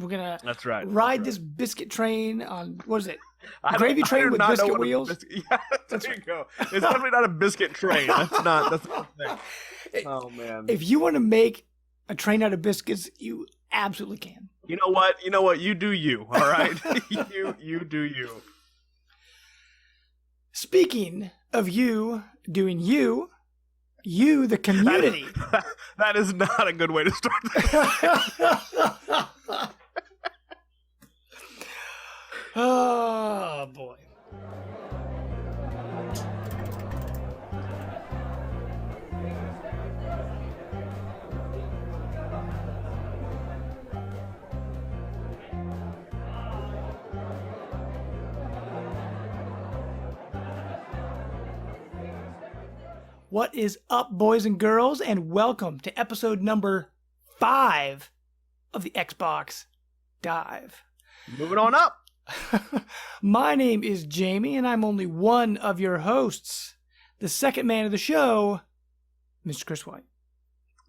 We're gonna That's right. ride this biscuit train on, what is it? I Gravy don't- I train do with not know biscuit what a wheels? Yeah, there you go. It's definitely not a biscuit train. That's not the thing. Oh, man. If you want to make a train out of biscuits, you absolutely can. You know what? You do you, all right? you do you. Speaking of you doing you, the community. That is not a good way to start this. Oh, boy. What is up, boys and girls, and welcome to episode number 5 of the Xbox Dive. Moving on up. My name is Jamie, and I'm only one of your hosts. The second man of the show, Mr. Chris White.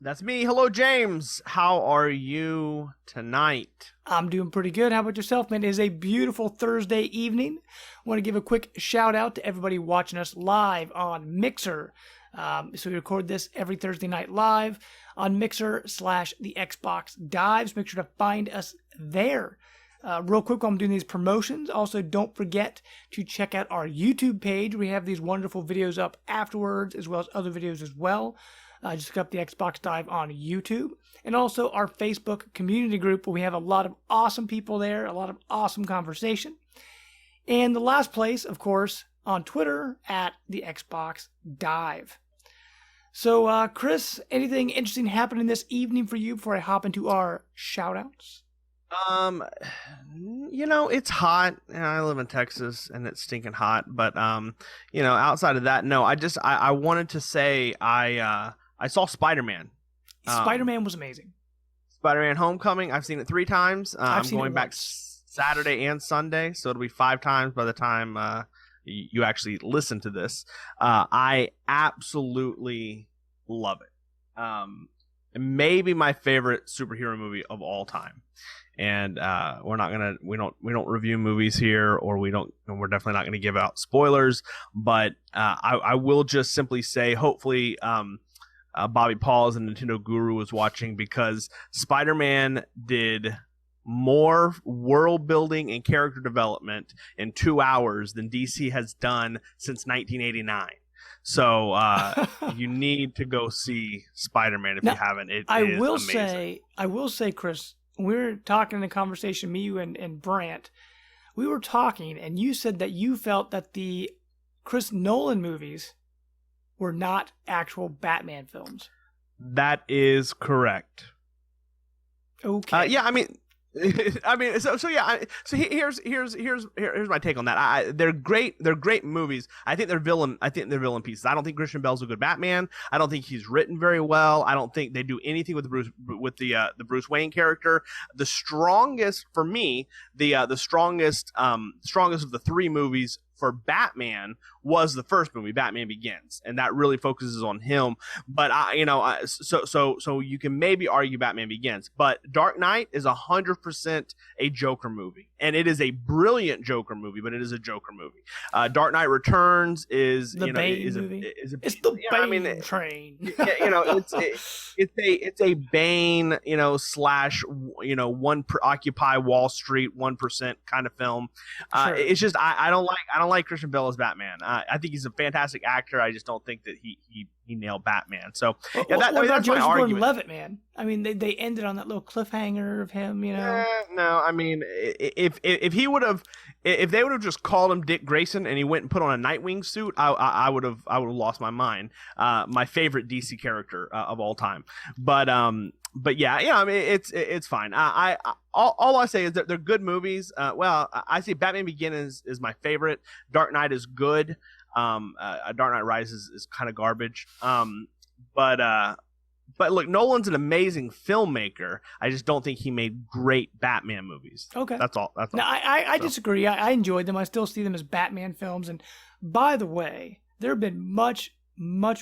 That's me. Hello, James. How are you tonight? I'm doing pretty good. How about yourself, man? It is a beautiful Thursday evening. I want to give a quick shout out to everybody watching us live on Mixer. So we record this every Thursday night live on Mixer/the Xbox Dives. Make sure to find us there. Real quick while I'm doing these promotions, also don't forget to check out our YouTube page. We have these wonderful videos up afterwards, as well as other videos as well. Just look up the Xbox Dive on YouTube. And also our Facebook community group, where we have a lot of awesome people there, a lot of awesome conversation. And the last place, of course, on Twitter at the Xbox Dive. So, Chris, anything interesting happening this evening for you before I hop into our shout-outs? It's hot. I live in Texas and it's stinking hot, but outside of that, no. I wanted to say I saw Spider-Man. Spider-Man was amazing. Spider-Man Homecoming. I've seen it 3 times. I'm going back once. Saturday and Sunday, so it'll be 5 times by the time you actually listen to this. I absolutely love it. Maybe my favorite superhero movie of all time. And we don't review movies here, and we're definitely not gonna give out spoilers. But I will just simply say, hopefully, Bobby Paul as a Nintendo guru is watching, because Spider-Man did more world building and character development in 2 hours than DC has done since 1989. So you need to go see Spider-Man if you haven't. I will say, Chris, we were talking in a conversation, me, you, and Brant. We were talking, and you said that you felt that the Chris Nolan movies were not actual Batman films. That is correct. Okay. Yeah, I mean, so yeah. So here's my take on that. They're great. They're great movies. I think they're villain pieces. I don't think Christian Bale's a good Batman. I don't think he's written very well. I don't think they do anything with the Bruce Wayne character. The strongest for me, the strongest of the 3 movies for Batman was the first movie, Batman Begins, and that really focuses on him. But so you can maybe argue Batman Begins, but Dark Knight is 100% a Joker movie, and it is a brilliant Joker movie. But it is a Joker movie. Dark Knight Returns is the Bane movie. It's the Bane train. It's a Bane, slash, one Occupy Wall Street 1% kind of film. Sure. It's just I don't like Christian Bale as Batman. I think he's a fantastic actor. I just don't think that he nailed Batman. So what about Joseph Gordon-Levitt, man? I mean, they ended on that little cliffhanger of him. No, I mean, if they would have just called him Dick Grayson and he went and put on a Nightwing suit, I would have lost my mind. My favorite DC character of all time. But yeah, I mean, it's fine. All I say is that they're good movies. I say Batman Begins is my favorite. Dark Knight is good. Dark Knight Rises is kind of garbage. But look, Nolan's an amazing filmmaker. I just don't think he made great Batman movies. Okay, that's all. No, I disagree. I enjoyed them. I still see them as Batman films. And by the way, there have been much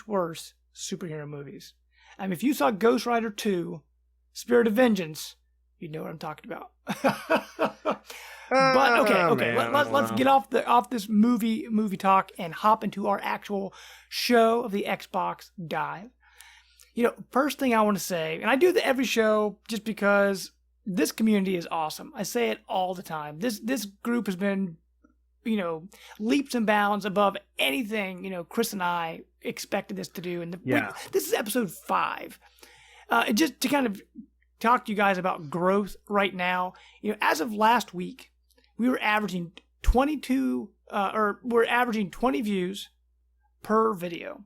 worse superhero movies. I mean, if you saw Ghost Rider 2, Spirit of Vengeance, you know what I'm talking about. But okay. Let's get off this movie talk and hop into our actual show of the Xbox Dive. First thing I want to say, and I do every show just because this community is awesome. I say it all the time. This group has been, leaps and bounds above anything, Chris and I expected this to do. And this is episode 5. And just to kind of talk to you guys about growth right now, as of last week, we were averaging 20 views per video.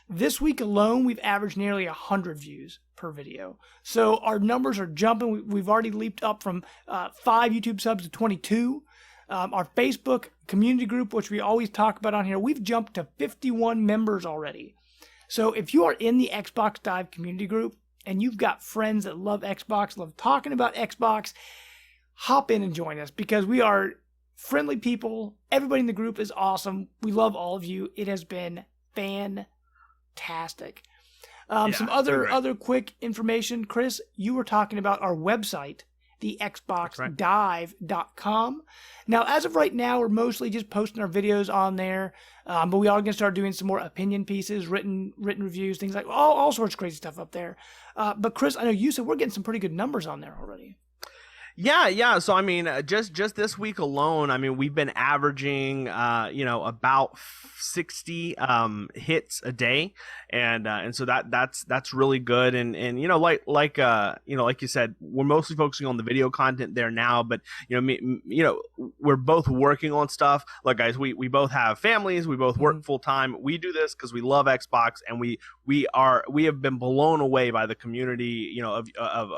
This week alone, we've averaged nearly 100 views per video. So our numbers are jumping. We've already leaped up from 5 YouTube subs to 22. Our Facebook community group, which we always talk about on here, we've jumped to 51 members already. So if you are in the Xbox Dive community group and you've got friends that love Xbox, love talking about Xbox, hop in and join us because we are friendly people. Everybody in the group is awesome. We love all of you. It has been fantastic. Some other quick information. Chris, you were talking about our website, the xboxdive.com. Now, as of right now, we're mostly just posting our videos on there, but we are going to start doing some more opinion pieces, written reviews, things like all sorts of crazy stuff up there. But Chris, I know you said we're getting some pretty good numbers on there already. Yeah. So I mean, just this week alone, I mean, we've been averaging, about 60 hits a day, and so that's really good. And like you said, we're mostly focusing on the video content there now, but we're both working on stuff. Look, guys, we both have families, we both work full time. We do this because we love Xbox, and we have been blown away by the community, of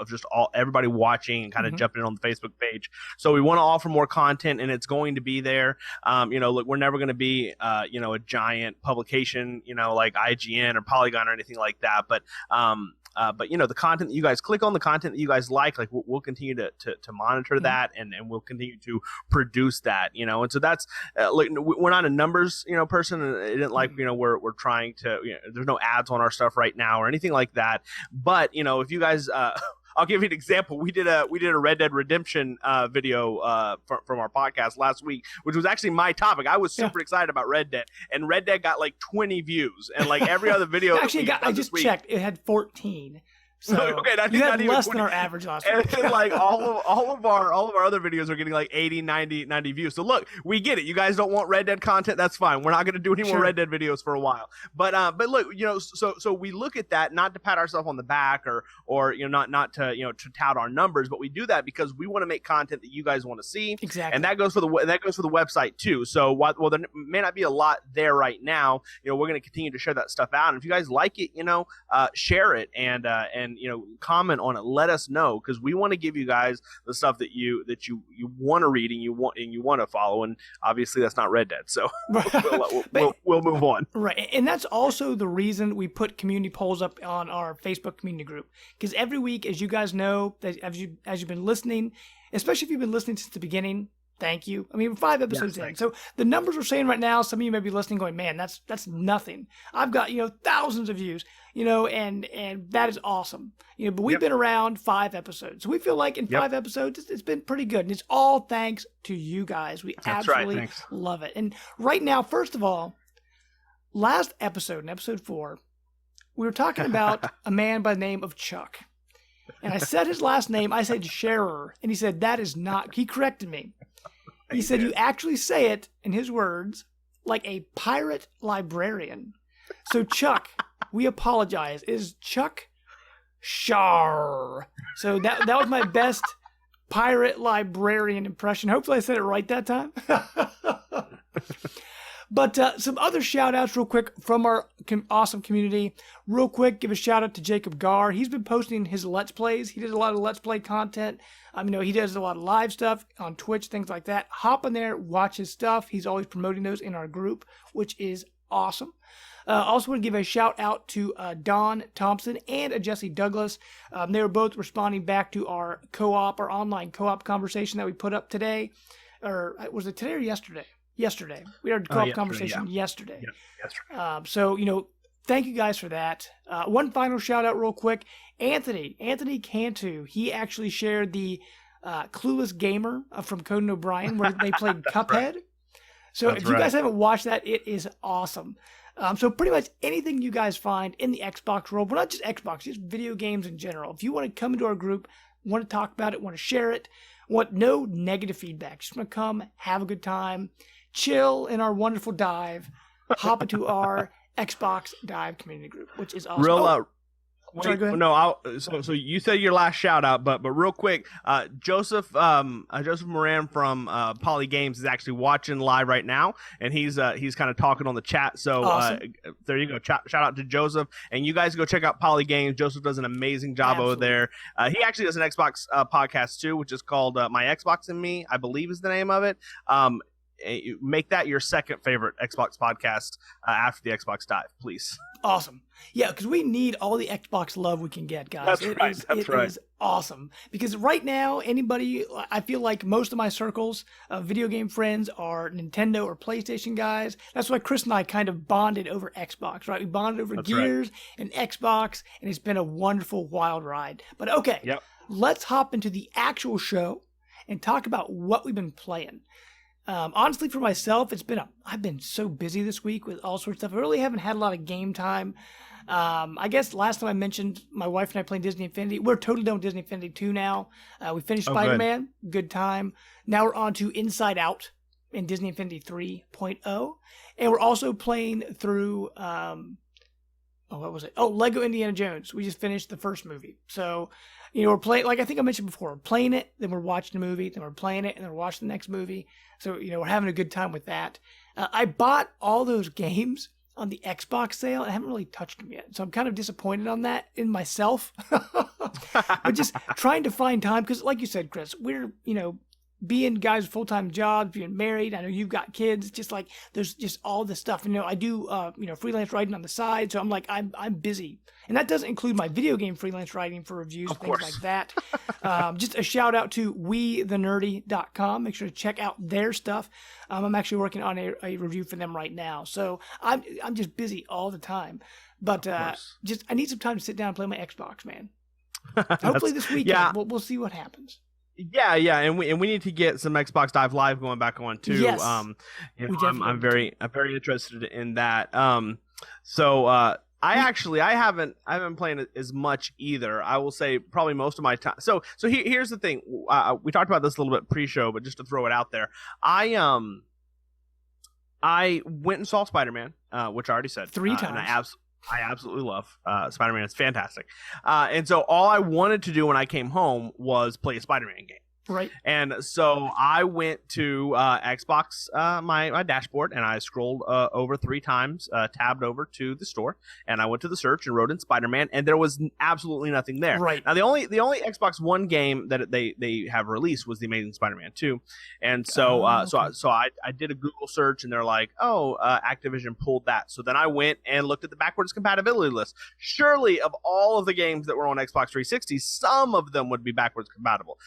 just everybody watching and kind of jumping in on the Facebook page. So we want to offer more content, and it's going to be there. Look, we're never going to be a giant publication, like IGN or Polygon or anything like that. But the content that you guys click on, the content that you guys like we'll continue to monitor that, and we'll continue to produce that, and so that's we're not a numbers person. It isn't like we're trying to there's no ads on our stuff right now or anything like that. But if you guys I'll give you an example. We did a Red Dead Redemption video from our podcast last week, which was actually my topic. I was super excited about Red Dead, and Red Dead got like 20 views, and like every other video. Actually, I just checked; it had 14. So okay, you had less than our average last week. And like all of our other videos are getting like 80, 90 views. So look, we get it. You guys don't want Red Dead content. That's fine. We're not going to do any more Red Dead videos for a while. But look, so we look at that not to pat ourselves on the back or not to to tout our numbers, but we do that because we want to make content that you guys want to see. Exactly. And that goes for the website too. So while there may not be a lot there right now, we're going to continue to share that stuff out. And if you guys like it, share it and comment on it. Let us know, because we want to give you guys the stuff that you want to read and you want to follow. And obviously that's not Red Dead, so we'll move on. Right, and that's also the reason we put community polls up on our Facebook community group, because every week, as you guys know, that as you've been listening, especially if you've been listening since the beginning. Thank you. I mean, we're 5 episodes in. So the numbers we're saying right now, some of you may be listening going, man, that's nothing. I've got, thousands of views, and that is awesome. But we've been around 5 episodes. So we feel like in 5 episodes, it's been pretty good. And it's all thanks to you guys. We absolutely love it. And right now, first of all, last episode, in episode 4, we were talking about a man by the name of Chuck. And I said his last name. I said Scherer. And he said, that is not, he corrected me. He said, you actually say it, in his words, like a pirate librarian. So, Chuck, we apologize. Is Chuck Shar? So that was my best pirate librarian impression. Hopefully I said it right that time. But some other shout-outs real quick from our awesome community. Real quick, give a shout-out to Jacob Gar. He's been posting his Let's Plays. He does a lot of Let's Play content. He does a lot of live stuff on Twitch, things like that. Hop in there, watch his stuff. He's always promoting those in our group, which is awesome. Also want to give a shout-out to Don Thompson and Jesse Douglas. They were both responding back to our online co-op conversation that we put up today. Or was it today or yesterday? Yesterday. We had a co-op conversation yesterday. Yeah, yesterday. So, thank you guys for that. One final shout out real quick. Anthony Cantu, he actually shared the Clueless Gamer from Conan O'Brien where they played Cuphead. Right. So if you guys haven't watched that, it is awesome. So pretty much anything you guys find in the Xbox world, well, not just Xbox, just video games in general. If you want to come into our group, want to talk about it, want to share it, want no negative feedback, just want to come, have a good time, chill in our wonderful dive, hop into our Xbox Dive community group, which is awesome. Sorry, go ahead. No, so you said your last shout out, but real quick, Joseph Moran from Poly Games is actually watching live right now, and he's kind of talking on the chat. So awesome. There you go. Shout out to Joseph, and you guys go check out Poly Games. Joseph does an amazing job over there. He actually does an Xbox podcast too, which is called My Xbox and Me, I believe is the name of it. Make that your second favorite Xbox podcast after the Xbox Dive, please. Awesome. Yeah, because we need all the Xbox love we can get, guys. It is awesome. Because right now, I feel like most of my circles of video game friends are Nintendo or PlayStation guys. That's why Chris and I kind of bonded over Xbox, right? We bonded over Gears and Xbox, and it's been a wonderful, wild ride. But okay, let's hop into the actual show and talk about what we've been playing. Honestly, for myself, I've been so busy this week with all sorts of stuff. I really haven't had a lot of game time. I guess last time I mentioned my wife and I playing Disney Infinity. We're totally done with Disney Infinity 2 now. We finished Spider-Man. Good time. Now we're on to Inside Out in Disney Infinity 3.0. And we're also playing through, what was it? Oh, Lego Indiana Jones. We just finished the first movie. So, we're playing, like I think I mentioned before, we're playing it, then we're watching the movie, then we're playing it, and then we're watching the next movie. So, we're having a good time with that. I bought all those games on the Xbox sale, and I haven't really touched them yet. So I'm kind of disappointed on that in myself. But just trying to find time, because like you said, Chris, we're, being guys with full-time jobs, being married, I know you've got kids, just like there's just all this stuff. I do freelance writing on the side, so I'm busy. And that doesn't include my video game freelance writing for reviews, things like that. Just a shout out to WeTheNerdy.com. Make sure to check out their stuff. I'm actually working on a review for them right now. So I'm just busy all the time. But I need some time to sit down and play my Xbox, man. Hopefully this weekend we'll see what happens. Yeah, and we need to get some Xbox Dive Live going back on too. Yes, I'm very interested in that. I haven't played as much either. I will say probably most of my time. So here's the thing. We talked about this a little bit pre-show, but just to throw it out there, I went and saw Spider-Man, which I already said 3 times. And I absolutely love Spider-Man. It's fantastic. And so all I wanted to do when I came home was play a Spider-Man game. Right. And so I went to Xbox, my dashboard, and I scrolled over 3 times, tabbed over to the store, and I went to the search and wrote in Spider-Man, and there was absolutely nothing there. Right. Now the only Xbox One game that they have released was the Amazing Spider-Man 2, and so I did a Google search, and they're like, Activision pulled that. So then I went and looked at the backwards compatibility list. Surely of all of the games that were on Xbox 360, some of them would be backwards compatible.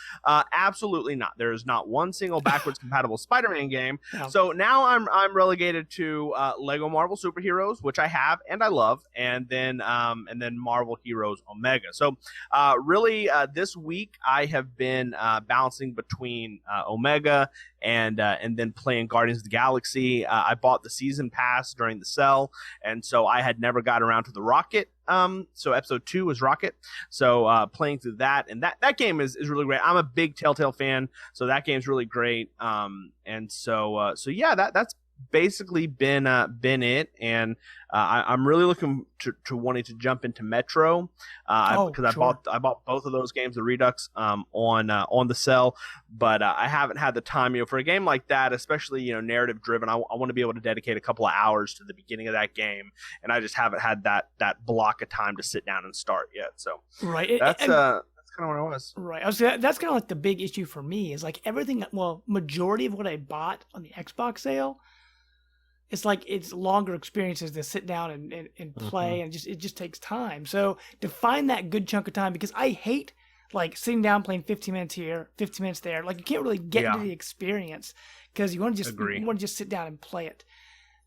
Absolutely not. There is not one single backwards compatible Spider-Man game. No. So now I'm relegated to Lego Marvel Superheroes, which I have and I love, and then Marvel Heroes Omega. So really this week I have been bouncing between Omega and then playing Guardians of the Galaxy. I bought the season pass during the sale, and so I had never got around to the Rocket. So episode 2 was Rocket. So playing through that, and that game is really great. I'm a big Telltale fan, so that game's really great. And so that's basically been it, and I'm really looking to wanting to jump into Metro because I bought both of those games, the Redux, on the sale, but I haven't had the time, for a game like that, especially narrative driven. I want to be able to dedicate a couple of hours to the beginning of that game, and I just haven't had that block of time to sit down and start yet. So that's kind of what I was. Right. That's kind of like the big issue for me is like everything. Well, majority of what I bought on the Xbox sale, it's like it's longer experiences to sit down and play, and it just takes time. So to find that good chunk of time, because I hate like sitting down playing 15 minutes here, 15 minutes there. Like you can't really get into the experience because you want to just sit down and play it.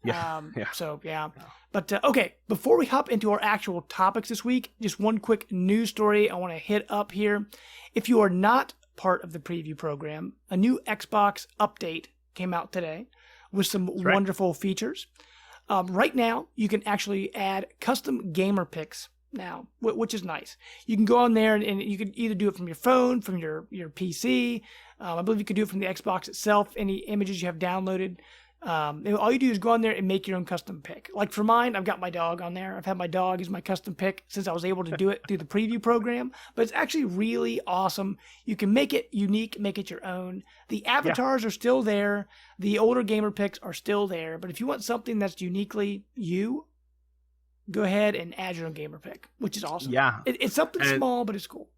Yeah. So, yeah. But, okay, before we hop into our actual topics this week, just one quick news story I want to hit up here. If you are not part of the preview program, a new Xbox update came out today with some wonderful features. Right now, you can actually add custom gamer picks now, which is nice. You can go on there and you can either do it from your phone, from your PC. I believe you could do it from the Xbox itself, any images you have downloaded. All you do is go on there and make your own custom pick. Like for mine, I've got my dog on there. I've had my dog as my custom pick since I was able to do it through the preview program. But it's actually really awesome. You can make it unique, make it your own. The avatars are still there. The older gamer picks are still there. But if you want something that's uniquely you, go ahead and add your own gamer pick, which is awesome. Yeah. It's something small, but it's cool.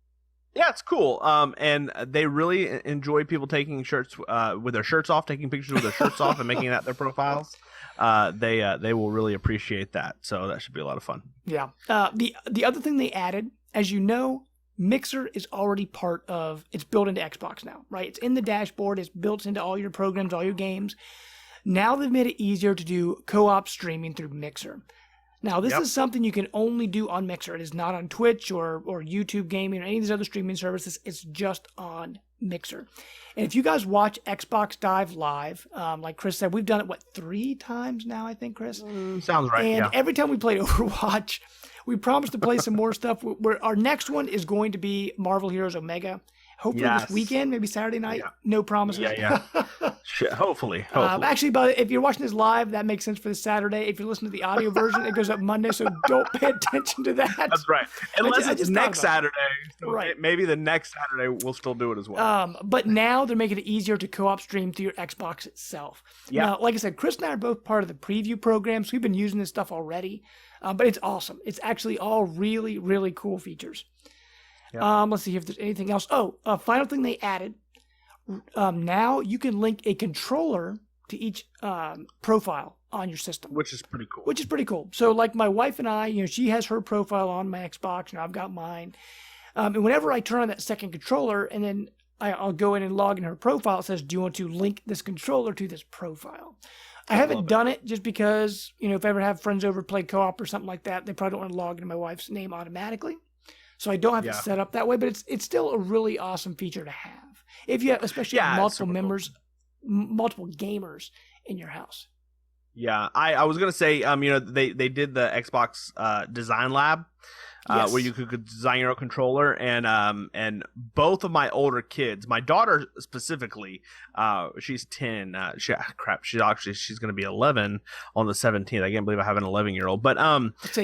Yeah, it's cool. And they really enjoy people taking shirts with their shirts off, taking pictures with their shirts off, and making that their profiles. They will really appreciate that. So that should be a lot of fun. Yeah. The other thing they added, as you know, Mixer is already it's built into Xbox now, right? It's in the dashboard. It's built into all your programs, all your games. Now they've made it easier to do co-op streaming through Mixer. Now, this is something you can only do on Mixer. It is not on Twitch or YouTube Gaming or any of these other streaming services. It's just on Mixer. And if you guys watch Xbox Dive Live, like Chris said, we've done it, 3 times now, I think, Chris? Sounds right, And every time we played Overwatch, we promised to play some more stuff. Our next one is going to be Marvel Heroes Omega. Hopefully this weekend, maybe Saturday night. Yeah. No promises. Yeah. Hopefully. Actually, but if you're watching this live, that makes sense for this Saturday. If you're listening to the audio version, it goes up Monday, so don't pay attention to that. That's right. Unless it's next Saturday. So right. Maybe the next Saturday we'll still do it as well. But now they're making it easier to co-op stream through your Xbox itself. Yeah. Now, like I said, Chris and I are both part of the preview program, so we've been using this stuff already. But it's awesome. It's actually all really, really cool features. Let's see if there's anything else. Final thing they added. Now you can link a controller to each profile on your system. Which is pretty cool. So like my wife and I, she has her profile on my Xbox and I've got mine. And whenever I turn on that second controller and then I'll go in and log in her profile, it says, do you want to link this controller to this profile? I haven't done it just because, if I ever have friends over play co-op or something like that, they probably don't want to log into my wife's name automatically. So I don't have it set up that way, but it's still a really awesome feature to have. If you have, especially multiple members, multiple gamers in your house. Yeah, I was gonna say, they did the Xbox Design Lab, where you could design your own controller, and both of my older kids, my daughter specifically, she's 10. She's gonna be 11 on the 17th. I can't believe I have an 11-year-old, but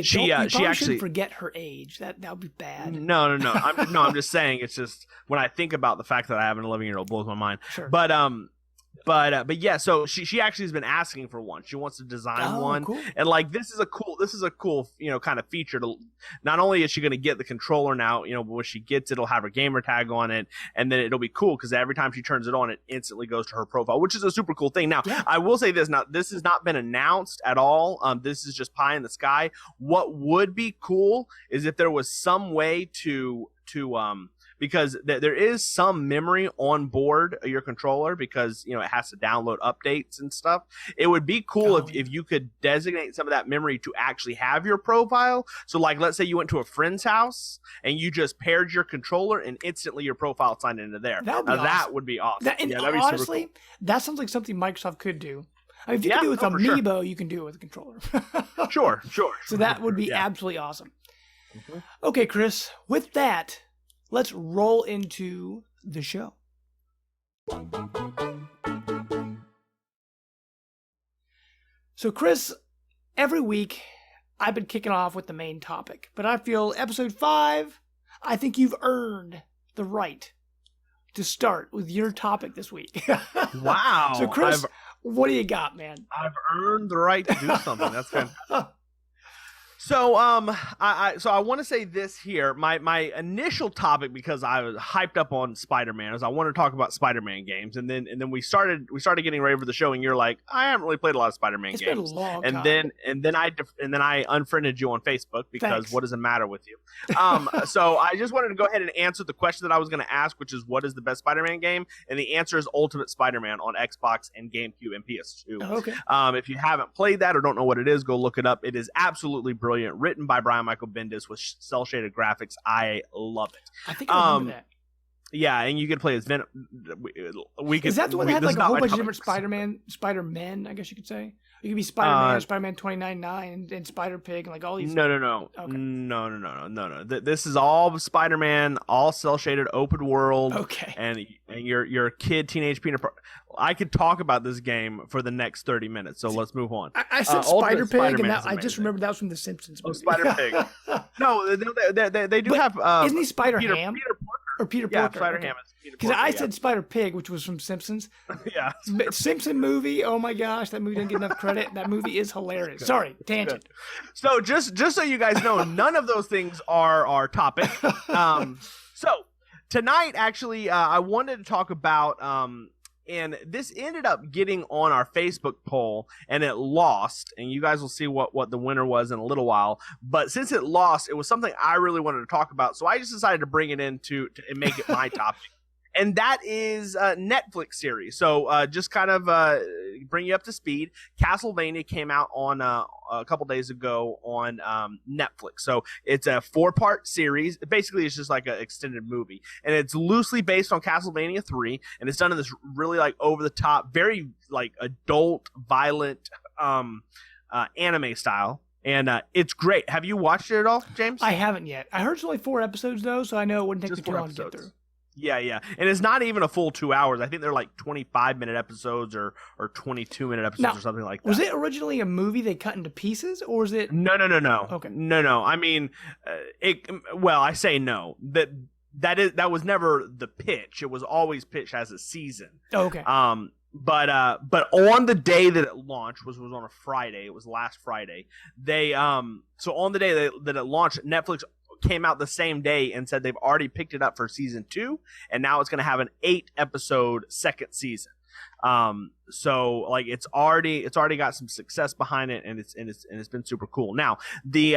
she actually shouldn't forget her age. That would be bad. No. I'm just saying, it's just when I think about the fact that I have an 11-year-old, blows my mind. Sure. But yeah, so she actually has been asking for one. She wants to design one, cool. And like this is a cool kind of feature. To not only is she going to get the controller now, but when she gets it, it'll have her gamer tag on it, and then it'll be cool because every time she turns it on, it instantly goes to her profile, which is a super cool thing. Now, I will say this: now this has not been announced at all. This is just pie in the sky. What would be cool is if there was some way to because there is some memory on board your controller because, it has to download updates and stuff. It would be cool if you could designate some of that memory to actually have your profile. So like, let's say you went to a friend's house and you just paired your controller and instantly your profile signed into there. That would be awesome. That'd be honestly, super cool. That sounds like something Microsoft could do. I mean, if you can do it with Amiibo, you can do it with a controller. Sure. So that would be absolutely awesome. Mm-hmm. Okay, Chris, with that, let's roll into the show. So, Chris, every week I've been kicking off with the main topic, but I feel episode 5, I think you've earned the right to start with your topic this week. Wow. So, Chris, what do you got, man? I've earned the right to do something. That's fantastic. So I want to say this here. My initial topic, because I was hyped up on Spider-Man, is I want to talk about Spider-Man games, and then we started getting ready for the show, and you're like, I haven't really played a lot of Spider-Man It's games. been a long and time. then I unfriended you on Facebook because Thanks. what does it matter with you? So I just wanted to go ahead and answer the question that I was going to ask, which is what is the best Spider-Man game? And the answer is Ultimate Spider-Man on Xbox and GameCube and PS2. Oh, okay. If you haven't played that or don't know what it is, go look it up. It is absolutely brilliant. Written by Brian Michael Bendis with cel shaded graphics. I love it. I think I remember that. Yeah, and you can play as Venom. Is that the one that had this like is a not whole my bunch of topic. different Spider-Men, I guess you could say? You could be Spider-Man, Spider-Man 29/9, and Spider-Pig, and like all these. No. Okay. No. This is all Spider-Man, all cel shaded, open world. Okay. And you're a kid, teenage Peter. I could talk about this game for the next 30 minutes, so let's move on. I said Ultimate Spider-Pig, and Spider-Man is I just amazing. remembered that was from the Simpsons movie. Spider-Pig. No, they do But have. isn't he Spider-Ham? Peter Or Peter Yeah, Porker? Spider-Ham is Peter Because Porker. I said Spider-Pig, which was from Simpsons. Yeah. Simpson movie. Oh my gosh, that movie doesn't get enough credit. That movie is hilarious. Sorry, tangent. So just so you guys know, none of those things are our topic. So tonight, actually, I wanted to talk about, and this ended up getting on our Facebook poll, and it lost. And you guys will see what the winner was in a little while. But since it lost, it was something I really wanted to talk about. So I just decided to bring it in to make it my topic. And that is a Netflix series. So just kind of bring you up to speed. Castlevania came out on a couple days ago on Netflix. So it's a 4-part series. Basically, it's just like an extended movie. And it's loosely based on Castlevania 3. And it's done in this really like over-the-top, very like adult, violent anime style. And it's great. Have you watched it at all, James? I haven't yet. I heard it's only 4 episodes, though, so I know it wouldn't take Just me too 4 long to get episodes. through. Yeah. And it's not even a full 2 hours. I think they're like 25-minute episodes or 22-minute episodes Now, or something like that. Was it originally a movie they cut into pieces, or was it? No. Okay. No. I mean, well, I say no. That was never the pitch. It was always pitched as a season. Oh, okay. But on the day that it launched, was on a Friday. It was last Friday. They so on the day that it launched, Netflix came out the same day and said they've already picked it up for season 2, and now it's going to have an 8-episode second season. So like it's already got some success behind it, and it's been super cool. Now the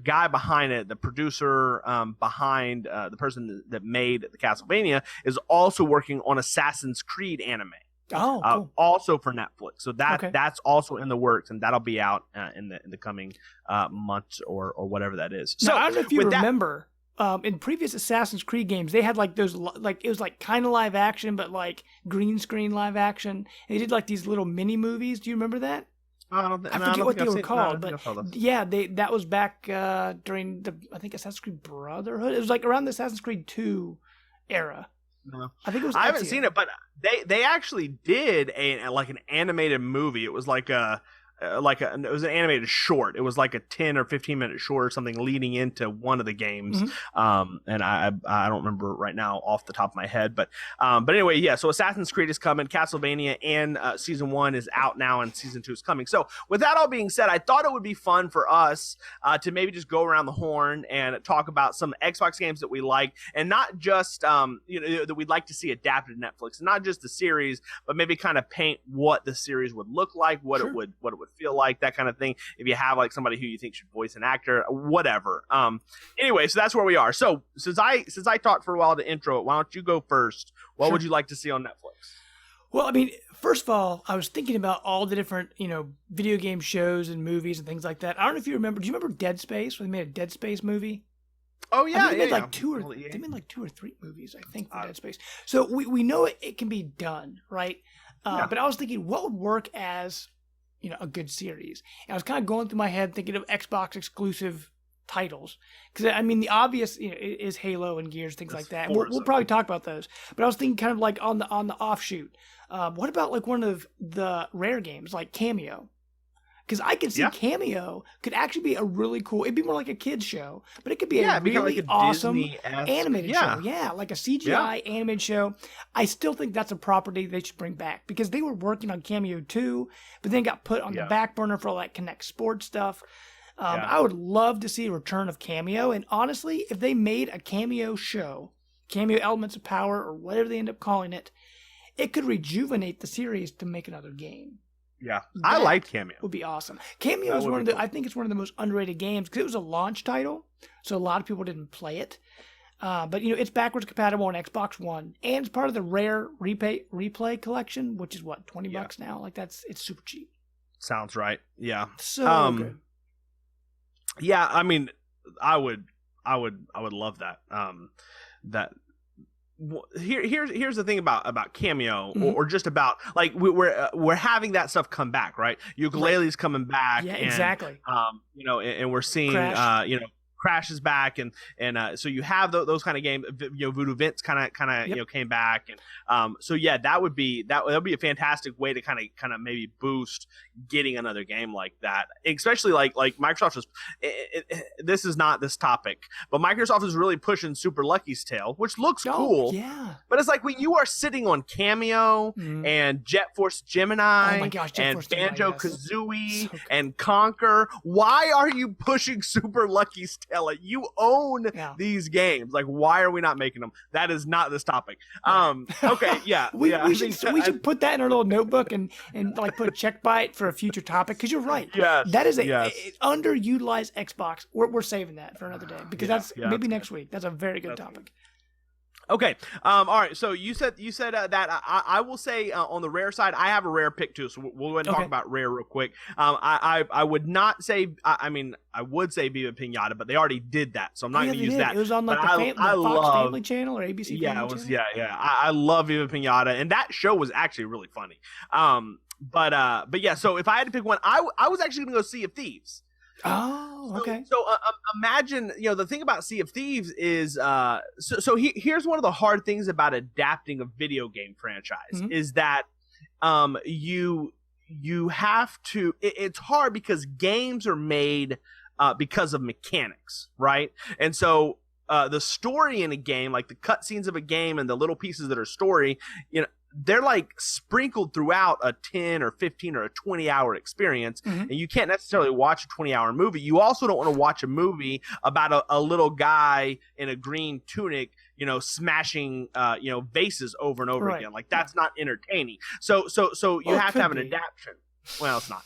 guy behind it, the producer behind the person that made the Castlevania, is also working on Assassin's Creed anime. Oh, cool. Also for Netflix. So Okay. that's also in the works, and that'll be out in the coming months or whatever that is. So Now, I don't know if you with that- remember, in previous Assassin's Creed games, they had like those, like it was like kind of live action, but like green screen live action. And they did like these little mini movies. Do you remember that? I forget what they were called, but but yeah, that was back during I think Assassin's Creed Brotherhood. It was like around the Assassin's Creed 2 era. no. I think it was. I haven't Ezio. seen it, but they actually did like an animated movie. It was like it was an animated short. It was like a 10 or 15-minute short or something leading into one of the games. And I don't remember right now off the top of my head, but anyway, yeah. So Assassin's Creed is coming, Castlevania, and season 1 is out now, and season 2 is coming. So with that all being said, I thought it would be fun for us to maybe just go around the horn and talk about some Xbox games that we like, and not just that we'd like to see adapted to Netflix, and not just the series, but maybe kind of paint what the series would look like, what it would feel like, that kind of thing. If you have like somebody who you think should voice an actor, whatever. Anyway, so that's where we are. So since I talked for a while to intro it, why don't you go first? What would you like to see on Netflix? Well, I mean, first of all, I was thinking about all the different, video game shows and movies and things like that. I don't know if you remember. Do you remember Dead Space? When they made a Dead Space movie? Oh yeah, I think they made yeah. like they made like 2 or 3 movies, I think, for Dead Space. So we know it can be done, right? But I was thinking, what would work as a good series? And I was kind of going through my head thinking of Xbox exclusive titles, because I mean the obvious is Halo and Gears, things like that. And we'll probably talk about those. But I was thinking kind of like on the offshoot. What about like one of the rare games like Cameo? Because I could see Yeah. Cameo could actually be a really cool. It'd be more like a kids show, but it could be a it'd become really like a awesome Disney-esque- animated yeah. show. Yeah, like a CGI animated show. I still think that's a property they should bring back because they were working on Cameo 2, but then got put on the back burner for all that Connect Sports stuff. I would love to see a return of Cameo, and honestly, if they made a Cameo show, Cameo Elements of Power, or whatever they end up calling it, it could rejuvenate the series to make another game. Yeah, I liked Cameo. Would be awesome. Cameo is one of the. I think it's one of the most underrated games because it was a launch title, so a lot of people didn't play it. But it's backwards compatible on Xbox One, and it's part of the Rare replay collection, which is what $20 now. Like it's super cheap. Sounds right. Yeah. So good. Yeah, I mean, I would love that. Here's the thing about Cameo, or just about like we're having that stuff come back, right? Ukulele's coming back. Yeah, and, exactly. And we're seeing Crash. Crash is back, and so you have those kind of games. Voodoo Vince kind of came back, and so yeah, that would be a fantastic way to kind of maybe boost getting another game like that, especially like Microsoft is. This is not this topic, but Microsoft is really pushing Super Lucky's Tale, which looks cool. Yeah, but it's like when you are sitting on Cameo and Jet Force Gemini, oh my gosh, Jet and Force Gemini, Banjo yes. Kazooie So good. and Conquer, why are you pushing Super Lucky's Tale? Like, you own these games. Like, why are we not making them? That is not this topic. Okay, yeah. we should put that in our little notebook and like put a check by it for a future topic because you're right. Yes, that is a underutilized Xbox. We're saving that for another day because that's maybe next week. That's a very good topic. Okay. All right. So you said that I will say on the Rare side, I have a Rare pick too. So we'll go ahead and talk about Rare real quick. I would not say. I mean, I would say Viva Pinata, but they already did that, so I'm not going to use that. It was on like the Fox Family Channel or ABC. Yeah, Family it was. Channel? Yeah. I love Viva Pinata, and that show was actually really funny. But yeah. So if I had to pick one, I was actually going to go Sea of Thieves. Oh, okay. So imagine, the thing about Sea of Thieves is, here's one of the hard things about adapting a video game franchise is that you have to. It's hard because games are made because of mechanics, right? And so the story in a game, like the cutscenes of a game and the little pieces that are story, they're like sprinkled throughout a 10 or 15 or a 20-hour experience, and you can't necessarily watch a 20-hour movie. You also don't want to watch a movie about a little guy in a green tunic, smashing vases over and over again. Like, that's not entertaining. So you have to have an adaptation. Well, it's not.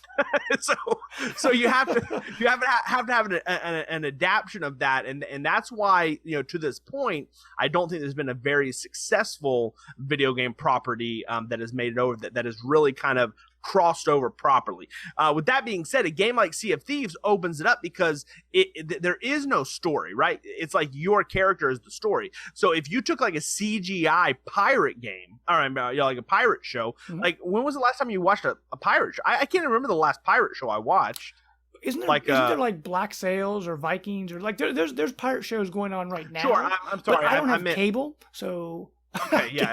so you have to have an adaptation of that, and that's why, to this point, I don't think there's been a very successful video game property that has made it over that has really kind of crossed over properly. With that being said, a game like Sea of Thieves opens it up because there is no story, right? It's like your character is the story. So if you took like a CGI pirate game, or like a pirate show, like when was the last time you watched a pirate show? I can't remember the last pirate show I watched. Isn't there like Black Sails or Vikings or like there's pirate shows going on right now? Sure, I'm sorry. But I don't have cable, so. Okay, yeah,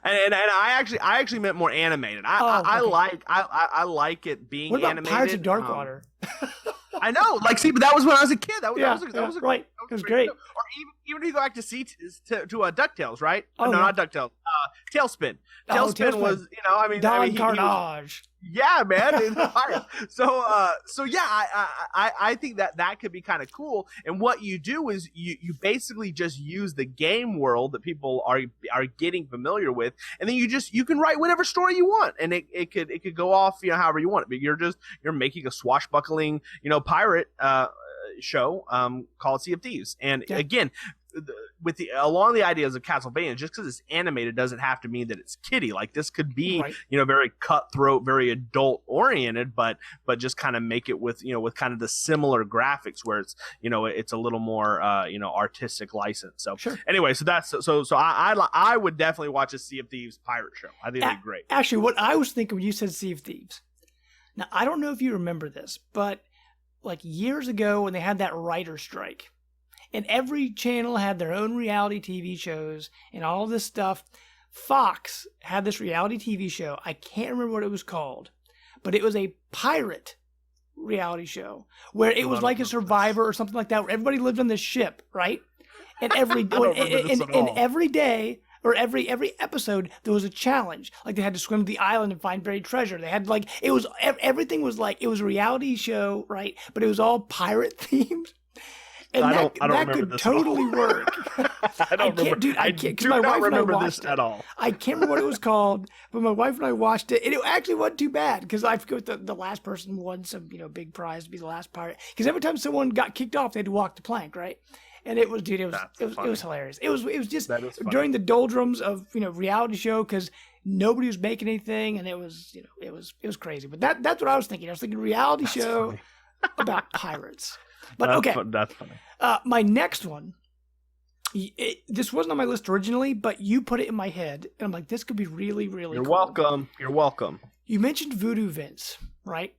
and I actually meant more animated. I like it being what about animated. Pirates of Darkwater? I know, but that was when I was a kid. That was right. It was great. Or even if you go back to DuckTales, right? Oh, no, not DuckTales. Tailspin. Tailspin was, Don Carnage. Yeah, man. So yeah, I think that could be kind of cool. And what you do is you basically just use the game world that people are getting familiar with, and then you can write whatever story you want, and it could go off however you want it. But you're making a swashbuckling pirate show called Sea of Thieves, and again, along the ideas of Castlevania, just because it's animated doesn't have to mean that it's kiddie. Like, this could be very cutthroat, very adult oriented, but just kind of make it with kind of the similar graphics where it's it's a little more artistic license. So anyway, so that's so I would definitely watch a Sea of Thieves pirate show. I think it'd be great. Actually, what I was thinking when you said Sea of Thieves, now I don't know if you remember this, but like years ago when they had that writer's strike, and every channel had their own reality TV shows and all this stuff. Fox had this reality TV show. I can't remember what it was called, but it was a pirate reality show where it Oh, I was don't like a remember Survivor or something like that, where everybody lived on this ship, right? And every I don't remember this at and all. every day or every episode there was a challenge. Like they had to swim to the island and find buried treasure. They had like it was everything was like it was a reality show, right? But it was all pirate themed. And I that don't remember could this at all. totally work. I don't remember. Dude, I can't, because do my not wife and I remember watched this it. at all. I can't remember what it was called, but my wife and I watched it, and it actually wasn't too bad, because I forget the last person won some, big prize to be the last pirate. Because every time someone got kicked off, they had to walk the plank, right? And it was, dude, it was hilarious. It was just during the doldrums of, reality show, because nobody was making anything, and it was crazy. But that's what I was thinking. I was thinking reality show about pirates. But okay, that's funny. My next one, this wasn't on my list originally, but you put it in my head, and I'm like, this could be really, really You're cool. welcome. You're welcome. You mentioned Voodoo Vince, right?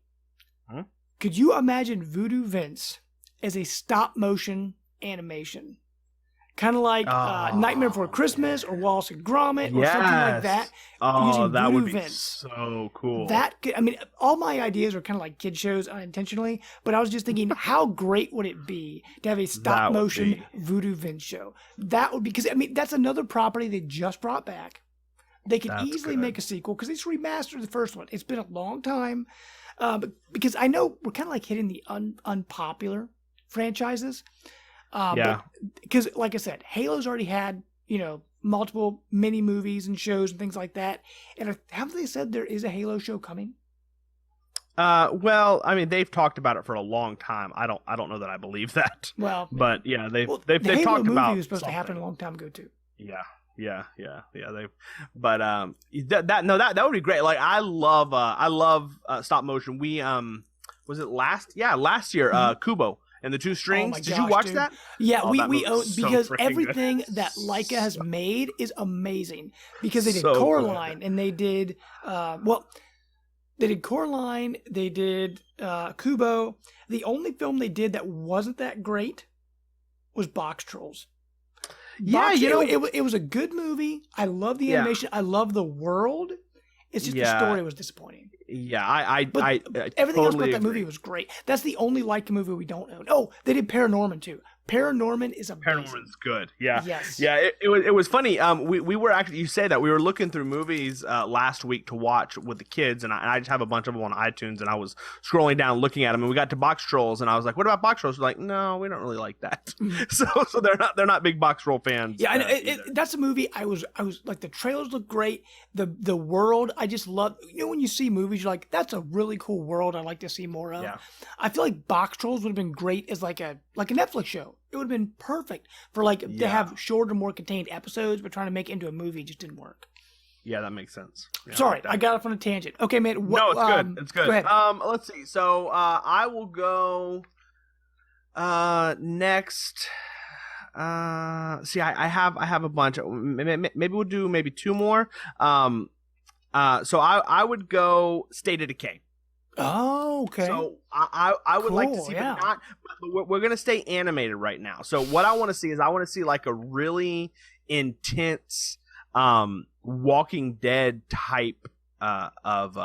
Hmm? Could you imagine Voodoo Vince as a stop motion animation? Kind of like Nightmare Before Christmas or Wallace and Gromit or something like that. Oh, that Voodoo would be Vince. so cool. All my ideas are kind of like kid shows unintentionally, but I was just thinking, how great would it be to have a stop motion Voodoo Vince show? That would be, because that's another property they just brought back. They could easily make a sequel because they just remastered the first one. It's been a long time, but because I know we're kind of like hitting the unpopular franchises. Because like I said, Halo's already had, multiple mini movies and shows and things like that. And have they said there is a Halo show coming? Well, they've talked about it for a long time. I don't know that I believe that. Well, but yeah, they've the talked Halo about. movie was supposed to happen a long time ago too. Yeah. But that would be great. Like I love stop motion. We was it last year Kubo and the Two Strings. Did you watch that? Yeah, we own, because everything that Leica has made is amazing, because they did Coraline and they did they did Coraline, they did Kubo. The only film they did that wasn't that great was Box Trolls. It was a good movie. I love the animation. I love the world. It's just the story was disappointing. Yeah, I everything totally else about that agree. movie was great. That's the only Leica movie we don't own. Oh, they did Paranorman too. Paranorman is amazing. Paranorman's good. Yeah. Yes. Yeah. It was funny. We were actually, you say that, we were looking through movies last week to watch with the kids, and I just have a bunch of them on iTunes, and I was scrolling down looking at them, and we got to Box Trolls, and I was like, "What about Box Trolls?" We're like, "No, we don't really like that." So they're not big Box Troll fans. Yeah, that's a movie. I was like, the trailers look great. The world, I just love. When you see movies, you're like, "That's a really cool world. I'd like to see more of." Yeah. I feel like Box Trolls would have been great as like a Netflix show. It would have been perfect for to have shorter, more contained episodes, but trying to make it into a movie just didn't work. Yeah, that makes sense. Yeah, Sorry, I got off on a tangent. Okay, man. No, it's good. It's good. Go ahead. Let's see. So I will go next. I have a bunch. Maybe we'll do two more. So I would go State of Decay. Oh, okay. So I would like to see, yeah. but we're gonna stay animated right now. So what I want to see is like a really intense Walking Dead type of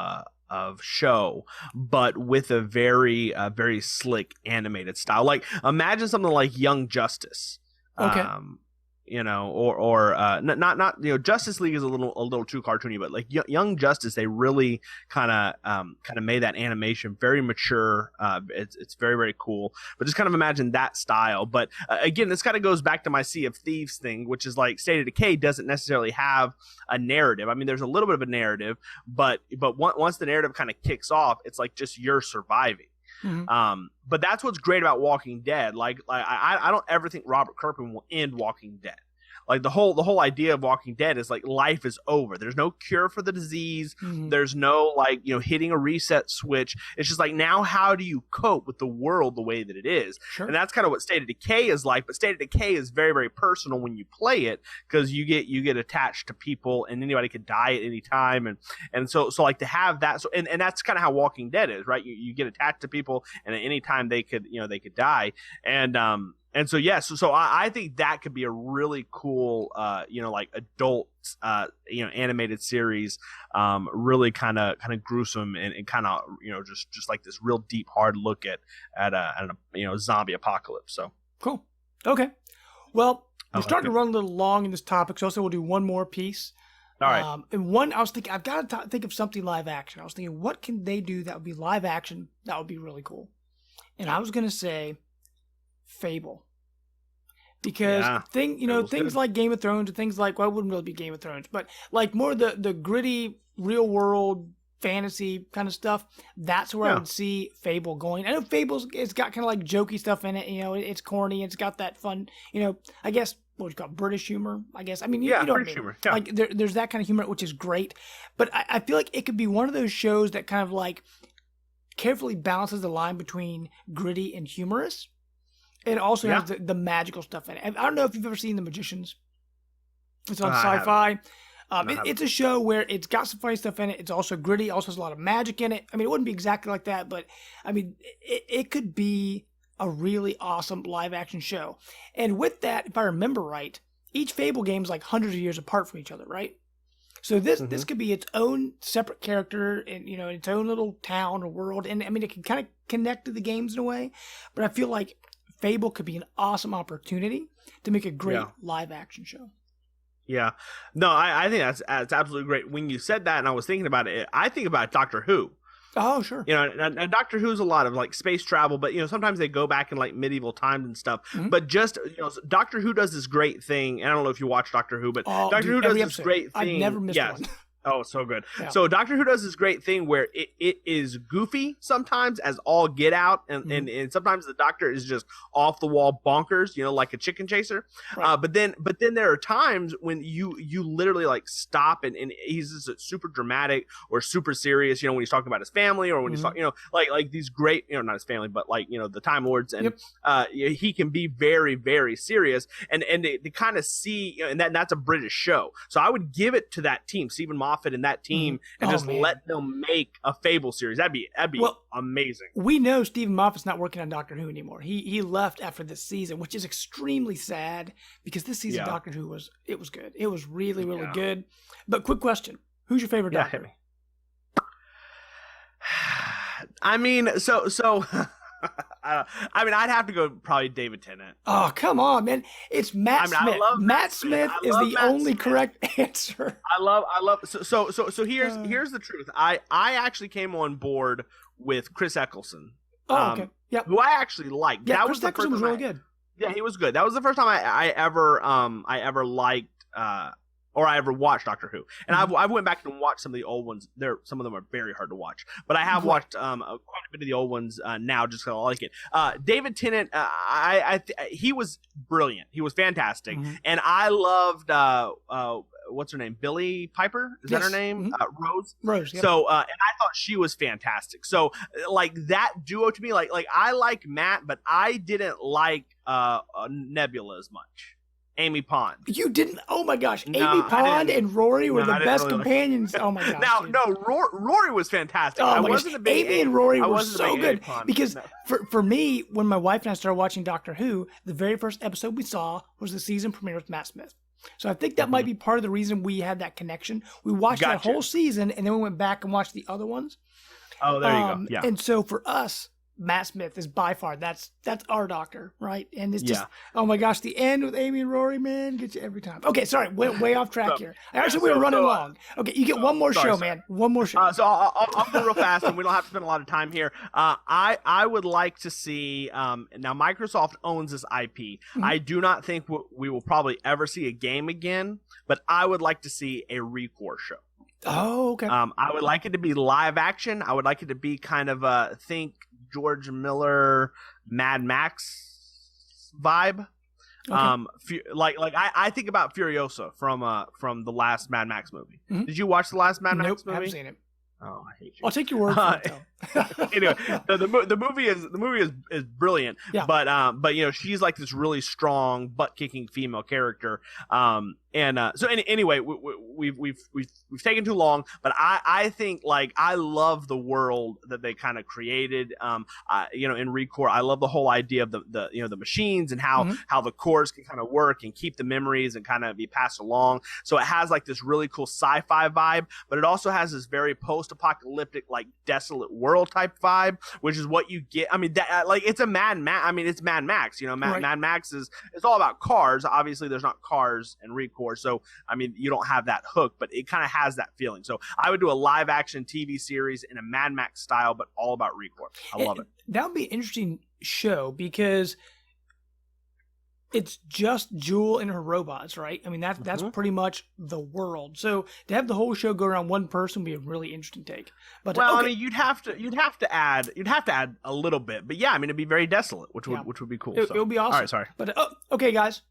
show, but with a very very slick animated style. Like imagine something like Young Justice. Okay. Not Justice League is a little too cartoony, but like Young Justice, they really kind of made that animation very mature. It's very, very cool. But just kind of imagine that style. But again, this kind of goes back to my Sea of Thieves thing, which is like State of Decay doesn't necessarily have a narrative. There's a little bit of a narrative, but once the narrative kind of kicks off, it's like just you're surviving. Mm-hmm. But that's what's great about Walking Dead. Like I don't ever think Robert Kirkman will end Walking Dead. Like the whole idea of Walking Dead is like life is over. There's no cure for the disease. Mm-hmm. There's no hitting a reset switch. It's just like, now how do you cope with the world the way that it is? Sure. And that's kind of what State of Decay is like. But State of Decay is very, very personal when you play it, because you get attached to people, and anybody could die at any time. And so like to have that, and that's kind of how Walking Dead is, right? You get attached to people, and at any time they could die. And so yes, so I think that could be a really cool, like adult, animated series, really kind of gruesome and kind of just like this real deep hard look at a zombie apocalypse. So cool. Okay. Well, we're like starting to run a little long in this topic, so also we'll do one more piece. All right. And one, I was thinking, I've got to think of something live action. I was thinking, what can they do that would be live action that would be really cool? And I was going to say Fable. Because things good. Like Game of Thrones and things like, well, it wouldn't really be Game of Thrones, but like more the gritty, real world fantasy kind of stuff, that's where I would see Fable going. I know it's got kind of like jokey stuff in it, it's corny, it's got that fun, I guess, what you call British humor, I guess. I mean, you know British humor. Yeah. Like there's that kind of humor, which is great. But I feel like it could be one of those shows that kind of like carefully balances the line between gritty and humorous. It also has the magical stuff in it. I don't know if you've ever seen The Magicians. It's on Sci-Fi. It's a show where it's got some funny stuff in it. It's also gritty. Also has a lot of magic in it. I mean, it wouldn't be exactly like that, but I mean, it could be a really awesome live action show. And with that, if I remember right, each Fable game is like hundreds of years apart from each other, right? So this could be its own separate character and its own little town or world. And I mean, it can kind of connect to the games in a way. But I feel like Fable could be an awesome opportunity to make a great live action show. Yeah. No, I think that's absolutely great. When you said that and I was thinking about it, I think about Doctor Who. Oh, sure. And Doctor Who's a lot of like space travel, but sometimes they go back in like medieval times and stuff. Mm-hmm. But just Doctor Who does this great thing, and I don't know if you watch Doctor Who, but Doctor Who does this great thing. I've never missed one. Oh, so good. Yeah. So Doctor Who does this great thing where it is goofy sometimes as all get out, and sometimes the Doctor is just off the wall bonkers, like a chicken chaser. Right. But then there are times when you literally like stop and he's just super dramatic or super serious, when he's talking about his family or when he's talking, like these great, not his family, but like the Time Lords, and he can be very, very serious, and they kind of see, and that's a British show, so I would give it to that team, Stephen Moffat and that team, and just let them make a Fable series. That'd be amazing. We know Stephen Moffat's not working on Doctor Who anymore. He left after this season, which is extremely sad because this season of Doctor Who was good. It was really, really good. But quick question: who's your favorite Doctor? I mean, so. I mean, I'd have to go probably David Tennant. Oh, come on, man! It's Matt Smith. I love Matt Smith is the only correct answer. I love. So here's the truth. I actually came on board with Chris Eccleston. Oh, okay. Yeah. Who I actually liked. Yeah, Chris Eccleston was really good. Yeah, he was good. That was the first time I ever liked or I ever watched Doctor Who. And I went back and watched some of the old ones. Some of them are very hard to watch, but I have watched quite a bit of the old ones now just because I like it. David Tennant, he was brilliant. He was fantastic, and I loved what's her name, Billie Piper? Is that her name? Rose. Rose. Yep. So and I thought she was fantastic. So like that duo to me, like I like Matt, but I didn't like Nebula as much. Amy Pond. You didn't? Oh my gosh. No, Amy Pond and Rory were the best companions. Oh my gosh. Rory was fantastic. Oh my gosh. Amy and Rory were so good. Because for me, when my wife and I started watching Doctor Who, the very first episode we saw was the season premiere with Matt Smith. So I think that might be part of the reason we had that connection. We watched that whole season and then we went back and watched the other ones. Oh, there you go. Yeah. And so for us, Matt Smith is by far that's our Doctor, right? And it's just oh my gosh, the end with Amy and Rory, man, gets you every time. Okay, sorry, way off track here. Actually, we were running long. Okay, you get one more show, man. One more show. So I'll go real fast, and we don't have to spend a lot of time here. I would like to see now Microsoft owns this IP. I do not think we will probably ever see a game again, but I would like to see a ReCore show. Oh, okay. I would like it to be live action. I would like it to be kind of think George Miller, Mad Max vibe. Okay. I think about Furiosa from the last Mad Max movie. Did you watch the last Mad Max movie? I haven't seen it. Oh, I hate you. I'll take your word for it, though. Anyway, the movie is brilliant. Yeah. But she's like this really strong butt kicking female character. And And anyway, we've taken too long, but I think like I love the world that they kind of created. In ReCore, I love the whole idea of the machines and how the cores can kind of work and keep the memories and kind of be passed along. So it has like this really cool sci-fi vibe, but it also has this very post-apocalyptic, like desolate world type vibe, which is what you get. I mean, it's a Mad Max. I mean, it's Mad Max. Mad Max it's all about cars. Obviously, there's not cars in ReCore, so I mean, you don't have that hook, but it kind of has that feeling. So I would do a live action TV series in a Mad Max style, but all about ReCore. I love it. That would be an interesting show because it's just Jewel and her robots, right? I mean, that's pretty much the world. So to have the whole show go around one person would be a really interesting take. But I mean, you'd have to add a little bit, but yeah, I mean, it'd be very desolate, which would be cool. It would be awesome. All right, sorry. But okay, guys,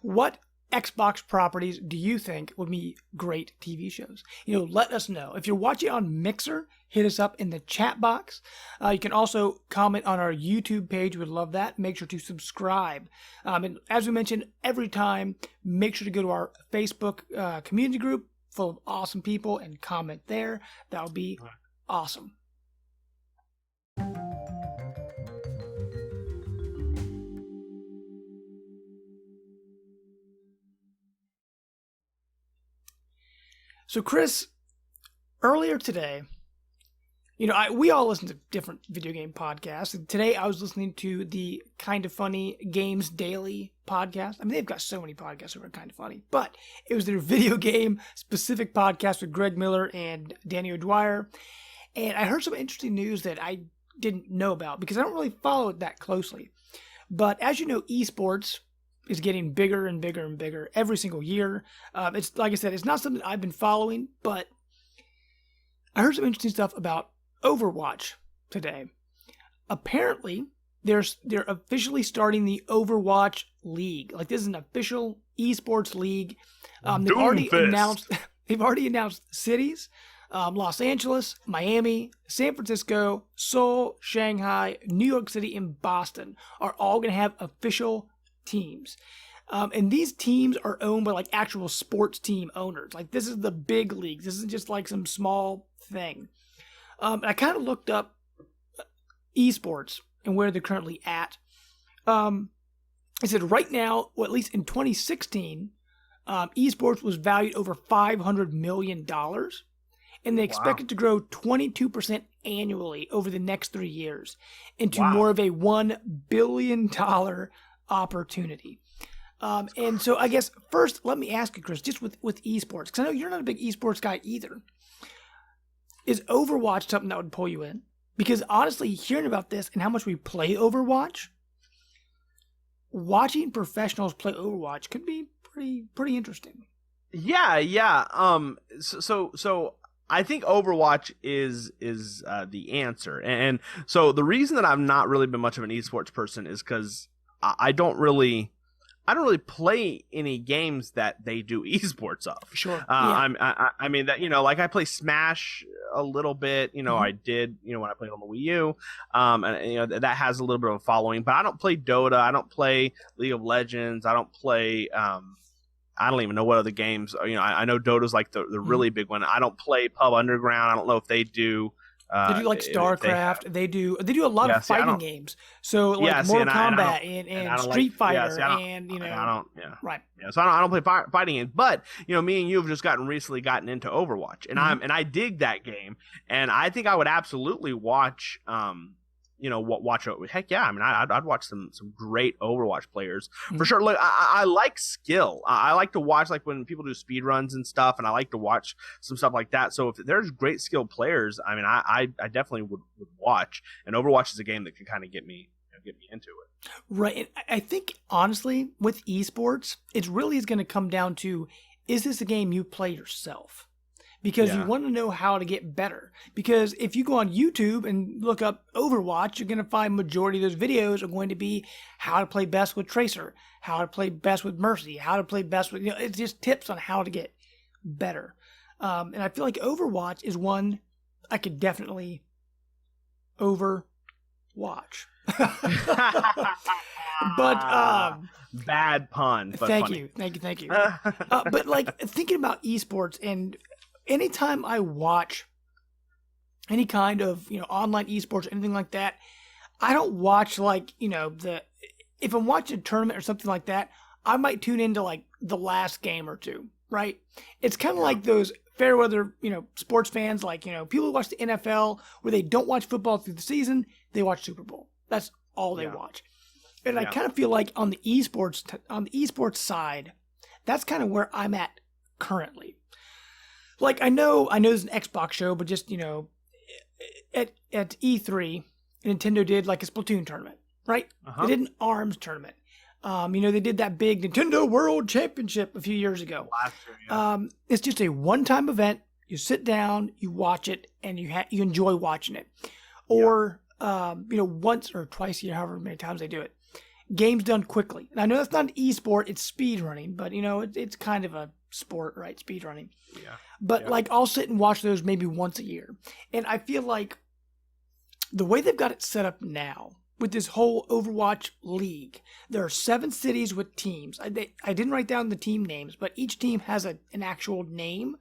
what Xbox properties do you think would be great TV shows? Let us know. If you're watching on Mixer, hit us up in the chat box. You can also comment on our YouTube page. We'd love that. Make sure to subscribe. And as we mentioned every time, make sure to go to our Facebook community group full of awesome people and comment there. That would be awesome. So, Chris, earlier today, we all listen to different video game podcasts. And today I was listening to the Kind of Funny Games Daily podcast. I mean, they've got so many podcasts that are kind of funny, but it was their video game specific podcast with Greg Miller and Danny O'Dwyer. And I heard some interesting news that I didn't know about because I don't really follow it that closely. But as you know, eSports is getting bigger and bigger and bigger every single year. It's like I said, it's not something I've been following, but I heard some interesting stuff about Overwatch today. Apparently, they're officially starting the Overwatch League. Like, this is an official esports league. They've already announced cities. Los Angeles, Miami, San Francisco, Seoul, Shanghai, New York City, and Boston are all going to have official teams. And these teams are owned by like actual sports team owners. Like, this is the big leagues. This isn't just like some small thing. I kind of looked up esports and where they're currently at. It said right now, or at least in 2016, esports was valued over $500 million. And they expect it to grow 22% annually over the next 3 years into more of a $1 billion opportunity. And so I guess first, let me ask you, Chris, just with esports, because I know you're not a big esports guy either. Is Overwatch something that would pull you in? Because honestly, hearing about this and how much we play Overwatch, watching professionals play Overwatch could be pretty interesting. Yeah. So I think Overwatch is the answer, and so the reason that I've not really been much of an esports person is because I don't really play any games that they do esports of. Sure. I mean that, like I play Smash a little bit, I did, when I played on the Wii U, and that has a little bit of a following, but I don't play Dota. I don't play League of Legends. I don't play, I don't even know what other games, I know Dota's like the really big one. I don't play Pub Underground. I don't know if they do. They do like StarCraft. They do a lot of fighting games. So like Mortal Kombat and Street Fighter and right. Yeah, so I don't play fighting games, but me and you have just recently gotten into Overwatch, and I dig that game, and I think I would absolutely watch watch it. Heck yeah, I mean I'd watch some great Overwatch players for sure. Look, I like skill. I like to watch like when people do speed runs and stuff, and I like to watch some stuff like that. So if there's great skilled players, I mean I definitely would watch. And Overwatch is a game that can kind of get me into it. Right, and I think honestly with esports, it really is going to come down to, is this a game you play yourself? Because you want to know how to get better. Because if you go on YouTube and look up Overwatch, you're going to find majority of those videos are going to be how to play best with Tracer, how to play best with Mercy, how to play best with, it's just tips on how to get better. And I feel like Overwatch is one I could definitely overwatch. But bad pun. But thank funny. you. But like thinking about esports, and anytime I watch any kind of online esports or anything like that, I don't watch like if I'm watching a tournament or something like that, I might tune into like the last game or two, right? It's kind of like those fair weather, sports fans, like, people who watch the NFL where they don't watch football through the season, they watch Super Bowl. That's all they watch. And I kind of feel like on the esports side, that's kind of where I'm at currently. Like I know it's an Xbox show, but just, at E3, Nintendo did like a Splatoon tournament, right? They did an ARMS tournament. They did that big Nintendo World Championship a few years ago. Last year, yeah. It's just a one-time event. You sit down, you watch it, and you enjoy watching it. Or, once or twice a year, however many times they do it. Games done quickly. And I know that's not an e-sport, it's speed running, but, it's kind of a sport, right? Speed running. Yeah. But, like, I'll sit and watch those maybe once a year. And I feel like the way they've got it set up now, with this whole Overwatch league, there are 7 cities with teams. I didn't write down the team names, but each team has an actual name.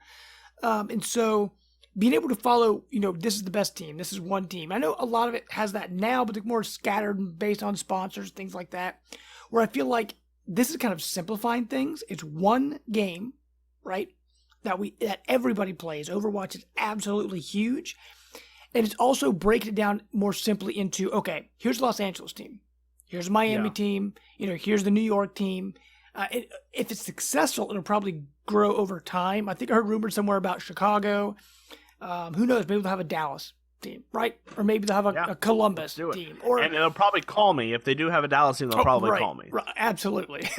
And so being able to follow, this is the best team, this is one team. I know a lot of it has that now, but they're more scattered and based on sponsors, things like that, where I feel like this is kind of simplifying things. It's one game, right, that everybody plays. Overwatch is absolutely huge. And it's also breaking it down more simply into, okay, here's the Los Angeles team. Here's Miami team. Here's the New York team. If it's successful, it'll probably grow over time. I think I heard rumors somewhere about Chicago. Who knows? Maybe they'll have a Dallas team, right? Or maybe they'll have a Columbus team. And they'll probably call me. If they do have a Dallas team, they'll probably call me. Right, absolutely.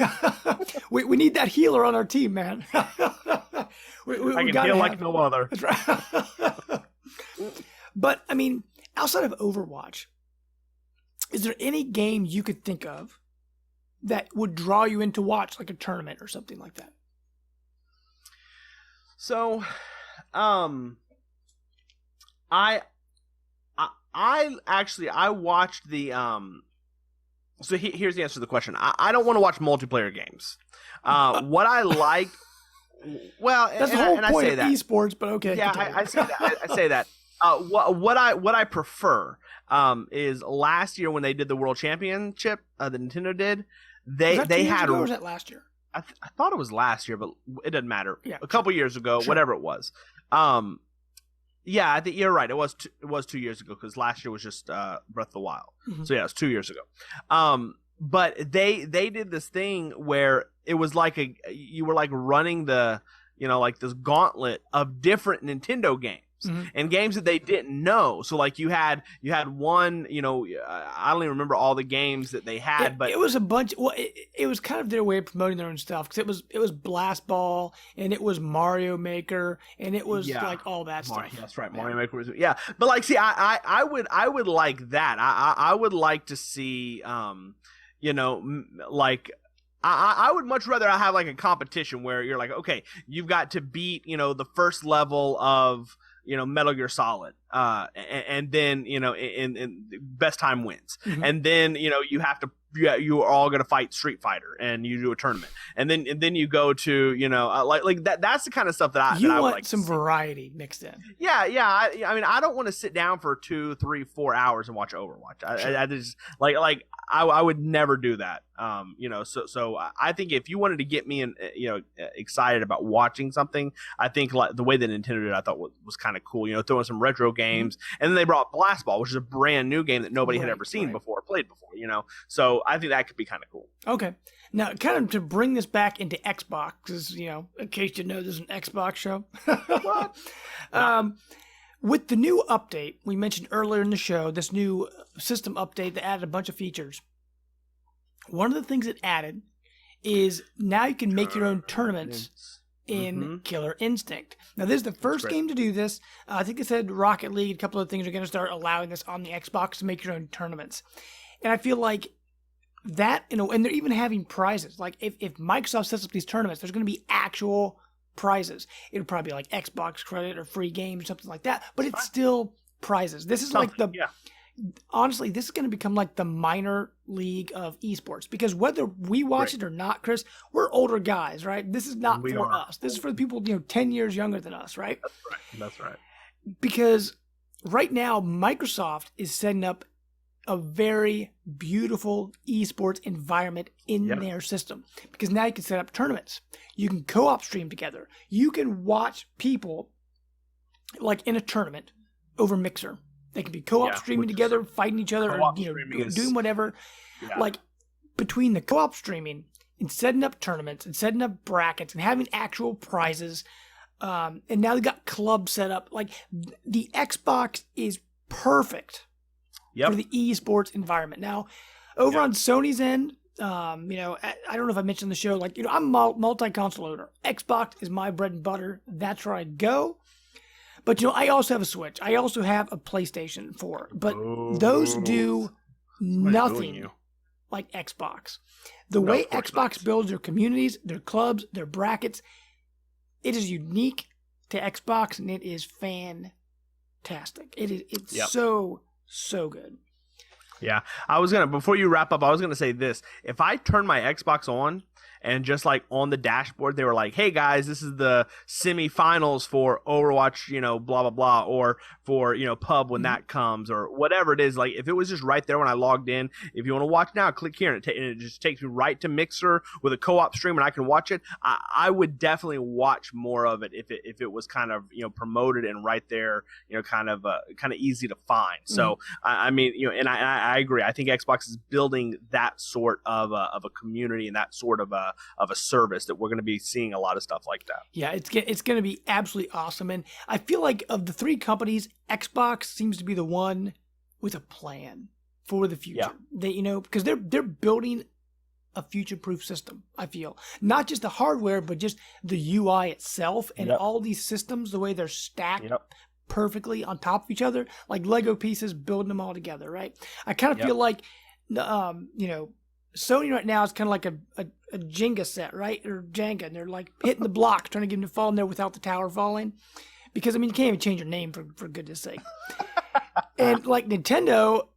we need that healer on our team, man. I can heal like no other. That's right. But, I mean, outside of Overwatch, is there any game you could think of that would draw you in to watch, like a tournament or something like that? So, I watched the, so here's the answer to the question. I don't want to watch multiplayer games. What I like, well, that's the whole point of esports, but okay. Yeah, I say that. I say that. What I prefer is last year when they did the World Championship, that Nintendo did. They had. Or was that last year? I thought it was last year, but it doesn't matter. Yeah, a couple years ago, whatever it was. Yeah, I think you're right. It was 2 years ago because last year was just Breath of the Wild. Mm-hmm. So yeah, it's 2 years ago. But they did this thing where it was like you were like running the like this gauntlet of different Nintendo games. Mm-hmm. And games that they didn't know. So like you had one, I don't even remember all the games that they had, but it was a bunch. Well, it was kind of their way of promoting their own stuff because it was Blast Ball and it was Mario Maker and it was like all that stuff. That's right, Mario Maker was But like, see, I would like that. I would like to see, like. I would much rather have like a competition where you're like, okay, you've got to beat, the first level of, Metal Gear Solid, and then, in best time wins. Mm-hmm. And then, you have to, you are all going to fight Street Fighter and you do a tournament. And then you go to, like that, that's the kind of stuff that I want would like some variety mixed in. Yeah. I mean, I don't want to sit down for 2, 3, 4 hours and watch Overwatch. I just like I would never do that. So I think if you wanted to get me excited about watching something, I think like the way that Nintendo did, I thought was kind of cool. Throwing some retro games, mm-hmm. and then they brought Blast Ball, which is a brand new game that nobody had ever seen before, played before. So I think that could be kind of cool. Okay, now kind of to bring this back into Xbox, because in case you know, there's an Xbox show. What? With the new update we mentioned earlier in the show, this new system update that added a bunch of features. One of the things it added is now you can make your own tournaments in mm-hmm. Killer Instinct. Now, this is the first game to do this. I think it said Rocket League, a couple of things are going to start allowing this on the Xbox to make your own tournaments. And I feel like that, and they're even having prizes. Like, if Microsoft sets up these tournaments, there's going to be actual prizes. It'll probably be like Xbox credit or free games or something like that, but it's still prizes. This is like the honestly, this is going to become like the minor league of esports, because whether we watch it or not, Chris, we're older guys, right? This is not for us. This is for the people, 10 years younger than us, right? That's right. Because right now, Microsoft is setting up a very beautiful esports environment in their system, because now you can set up tournaments. You can co-op stream together. You can watch people like in a tournament over Mixer. They can be co-op streaming together, fighting each other, or doing whatever. Yeah. Like between the co-op streaming and setting up tournaments and setting up brackets and having actual prizes, and now they got clubs set up. Like the Xbox is perfect for the esports environment. Now, over on Sony's end, I don't know if I mentioned the show. Like I'm a multi-console owner. Xbox is my bread and butter. That's where I go. But, I also have a Switch. I also have a PlayStation 4. But those do nothing like Xbox. The way Xbox builds their communities, their clubs, their brackets, it is unique to Xbox, and it is fantastic. It's so good. Yeah. Before you wrap up, I was going to say this. If I turn my Xbox on, and just like on the dashboard, they were like, hey guys, this is the semifinals for Overwatch, blah, blah, blah, or for, pub when that comes, or whatever it is. Like if it was just right there when I logged in, if you want to watch now, click here, and it just takes me right to Mixer with a co-op stream, and I can watch it. I would definitely watch more of it if it was kind of, promoted and right there, kind of easy to find. So, I mean, and I agree. I think Xbox is building that sort of a community and that sort of a service that we're going to be seeing a lot of stuff like that. Yeah, it's going to be absolutely awesome. And I feel like of the three companies, Xbox seems to be the one with a plan for the future. They, because they're building a future-proof system, I feel. Not just the hardware, but just the UI itself and all these systems, the way they're stacked perfectly on top of each other, like Lego pieces, building them all together, right? I kind of feel like, Sony right now is kind of like a Jenga set, right? Or Jenga, and they're like hitting the block, trying to get them to fall in there without the tower falling. Because, you can't even change your name for goodness sake. And like Nintendo,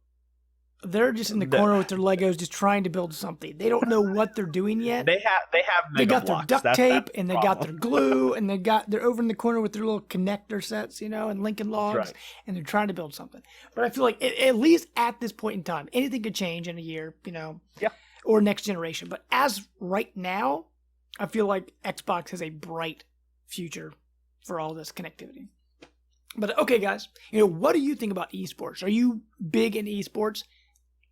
they're just in the corner with their Legos just trying to build something. They don't know what they're doing yet. They got blocks. Their duct tape, and they got their glue, and they're over in the corner with their little connector sets, and Lincoln Logs, and they're trying to build something. But I feel like at least at this point in time, anything could change in a year, or next generation. But as right now, I feel like Xbox has a bright future for all this connectivity. But okay, guys, what do you think about esports? Are you big in esports?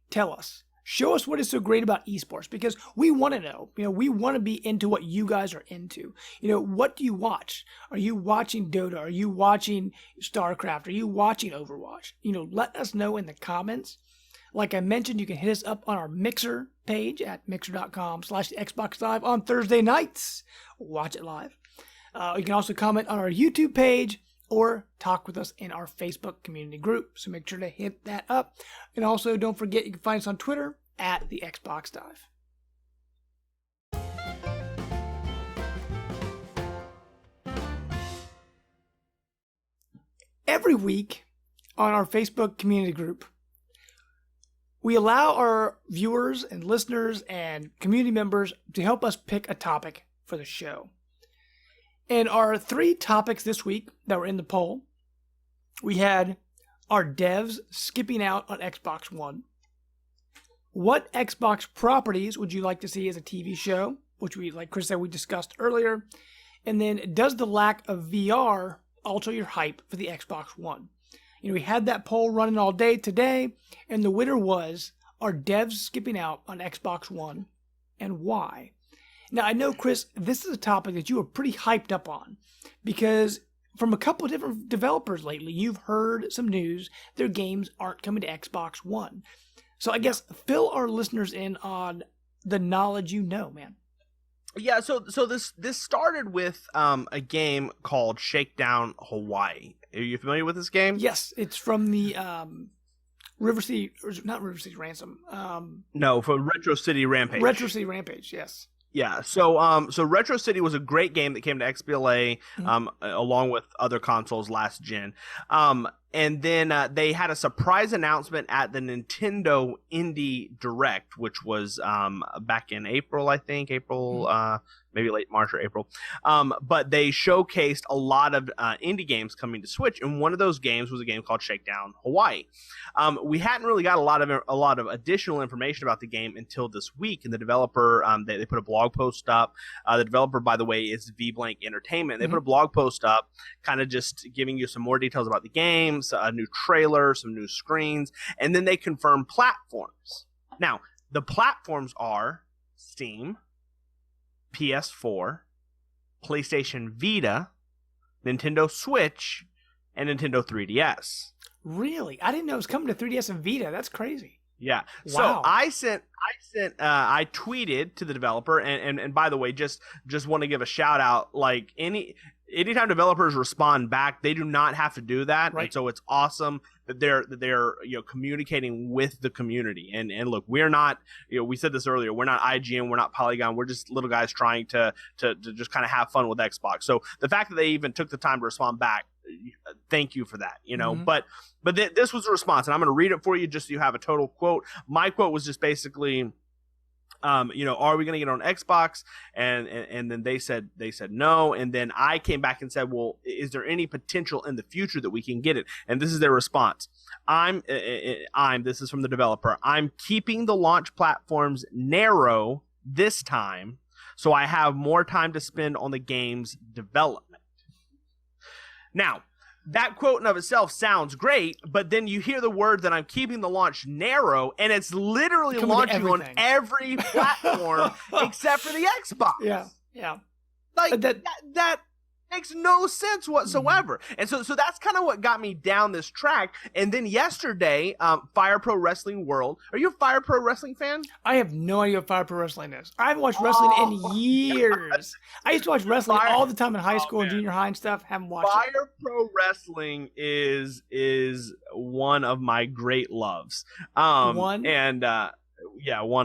Tell us. Show us what is so great about esports, because we want to know. We want to be into what you guys are into. What do you watch? Are you watching Dota? Are you watching StarCraft? Are you watching Overwatch? Let us know in the comments. Like I mentioned, you can hit us up on our Mixer page at mixer.com/Xbox Live on Thursday nights. Watch it live. You can also comment on our YouTube page or talk with us in our Facebook community group. So make sure to hit that up. And also, don't forget, you can find us on Twitter at the Xbox Dive. Every week on our Facebook community group, we allow our viewers and listeners and community members to help us pick a topic for the show. And our three topics this week that were in the poll, we had our devs skipping out on Xbox One. What Xbox properties would you like to see as a TV show? Which we, like Chris said, we discussed earlier. And then, does the lack of VR alter your hype for the Xbox One? We had that poll running all day today, and the winner was, are devs skipping out on Xbox One, and why? Now, I know, Chris, this is a topic that you are pretty hyped up on, because from a couple of different developers lately, you've heard some news their games aren't coming to Xbox One. So I guess fill our listeners in on the knowledge man. Yeah, so this started with a game called Shakedown Hawaii. Are you familiar with this game? Yes, it's from the River City, or not River City Ransom. No, for Retro City Rampage. Retro City Rampage, yes. Yeah, so Retro City was a great game that came to XBLA along with other consoles last gen. And then they had a surprise announcement at the Nintendo Indie Direct, which was back in April, I think. Maybe late March or April. But they showcased a lot of indie games coming to Switch, and one of those games was a game called Shakedown Hawaii. We hadn't really got a lot of additional information about the game until this week, and the developer they put a blog post up. The developer, by the way, is VBlank Entertainment. They put a blog post up, kind of just giving you some more details about the games, a new trailer, some new screens, and then they confirm platforms. Now, the platforms are Steam, PS4, PlayStation Vita, Nintendo Switch, and Nintendo 3DS. Really? I didn't know it was coming to 3DS and Vita. That's crazy. Yeah. Wow. So I tweeted to the developer, and by the way, just want to give a shout out. Like anytime developers respond back, they do not have to do that. Right. And so it's awesome that they're communicating with the community. And look, we're not, we said this earlier, we're not IGN, we're not Polygon, we're just little guys trying to just kind of have fun with Xbox. So the fact that they even took the time to respond back, thank you for that. But this was a response, and I'm going to read it for you just so you have a total quote. My quote was just basically, are we going to get on Xbox? And then they said no. And then I came back and said, well, is there any potential in the future that we can get it? And this is their response. This is from the developer. I'm keeping the launch platforms narrow this time, so I have more time to spend on the game's development. Now, that quote in of itself sounds great, but then you hear the word that I'm keeping the launch narrow, and it's literally launching on every platform except for the Xbox. Yeah. Like that makes no sense whatsoever. And so that's kind of what got me down this track. And then yesterday, Fire Pro Wrestling World. Are you a Fire Pro Wrestling fan? I have no idea what Fire Pro Wrestling is. I haven't watched wrestling in years. I used to watch wrestling all the time in high school and junior high and stuff. Haven't watched it. Fire Pro Wrestling is one of my great loves. One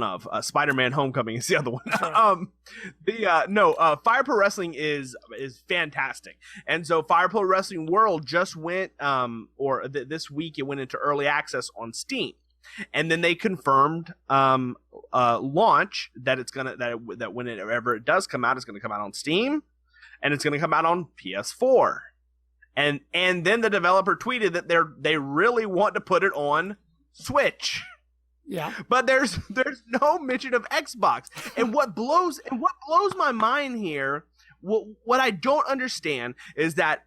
of Spider-Man: Homecoming is the other one. Fire Pro Wrestling is fantastic, and so Fire Pro Wrestling World just went this week it went into early access on Steam, and then they confirmed launch that whenever it does come out, it's going to come out on Steam, and it's going to come out on PS4, and then the developer tweeted that they really want to put it on Switch. Yeah, but there's no mention of Xbox, and what blows my mind here, what I don't understand is that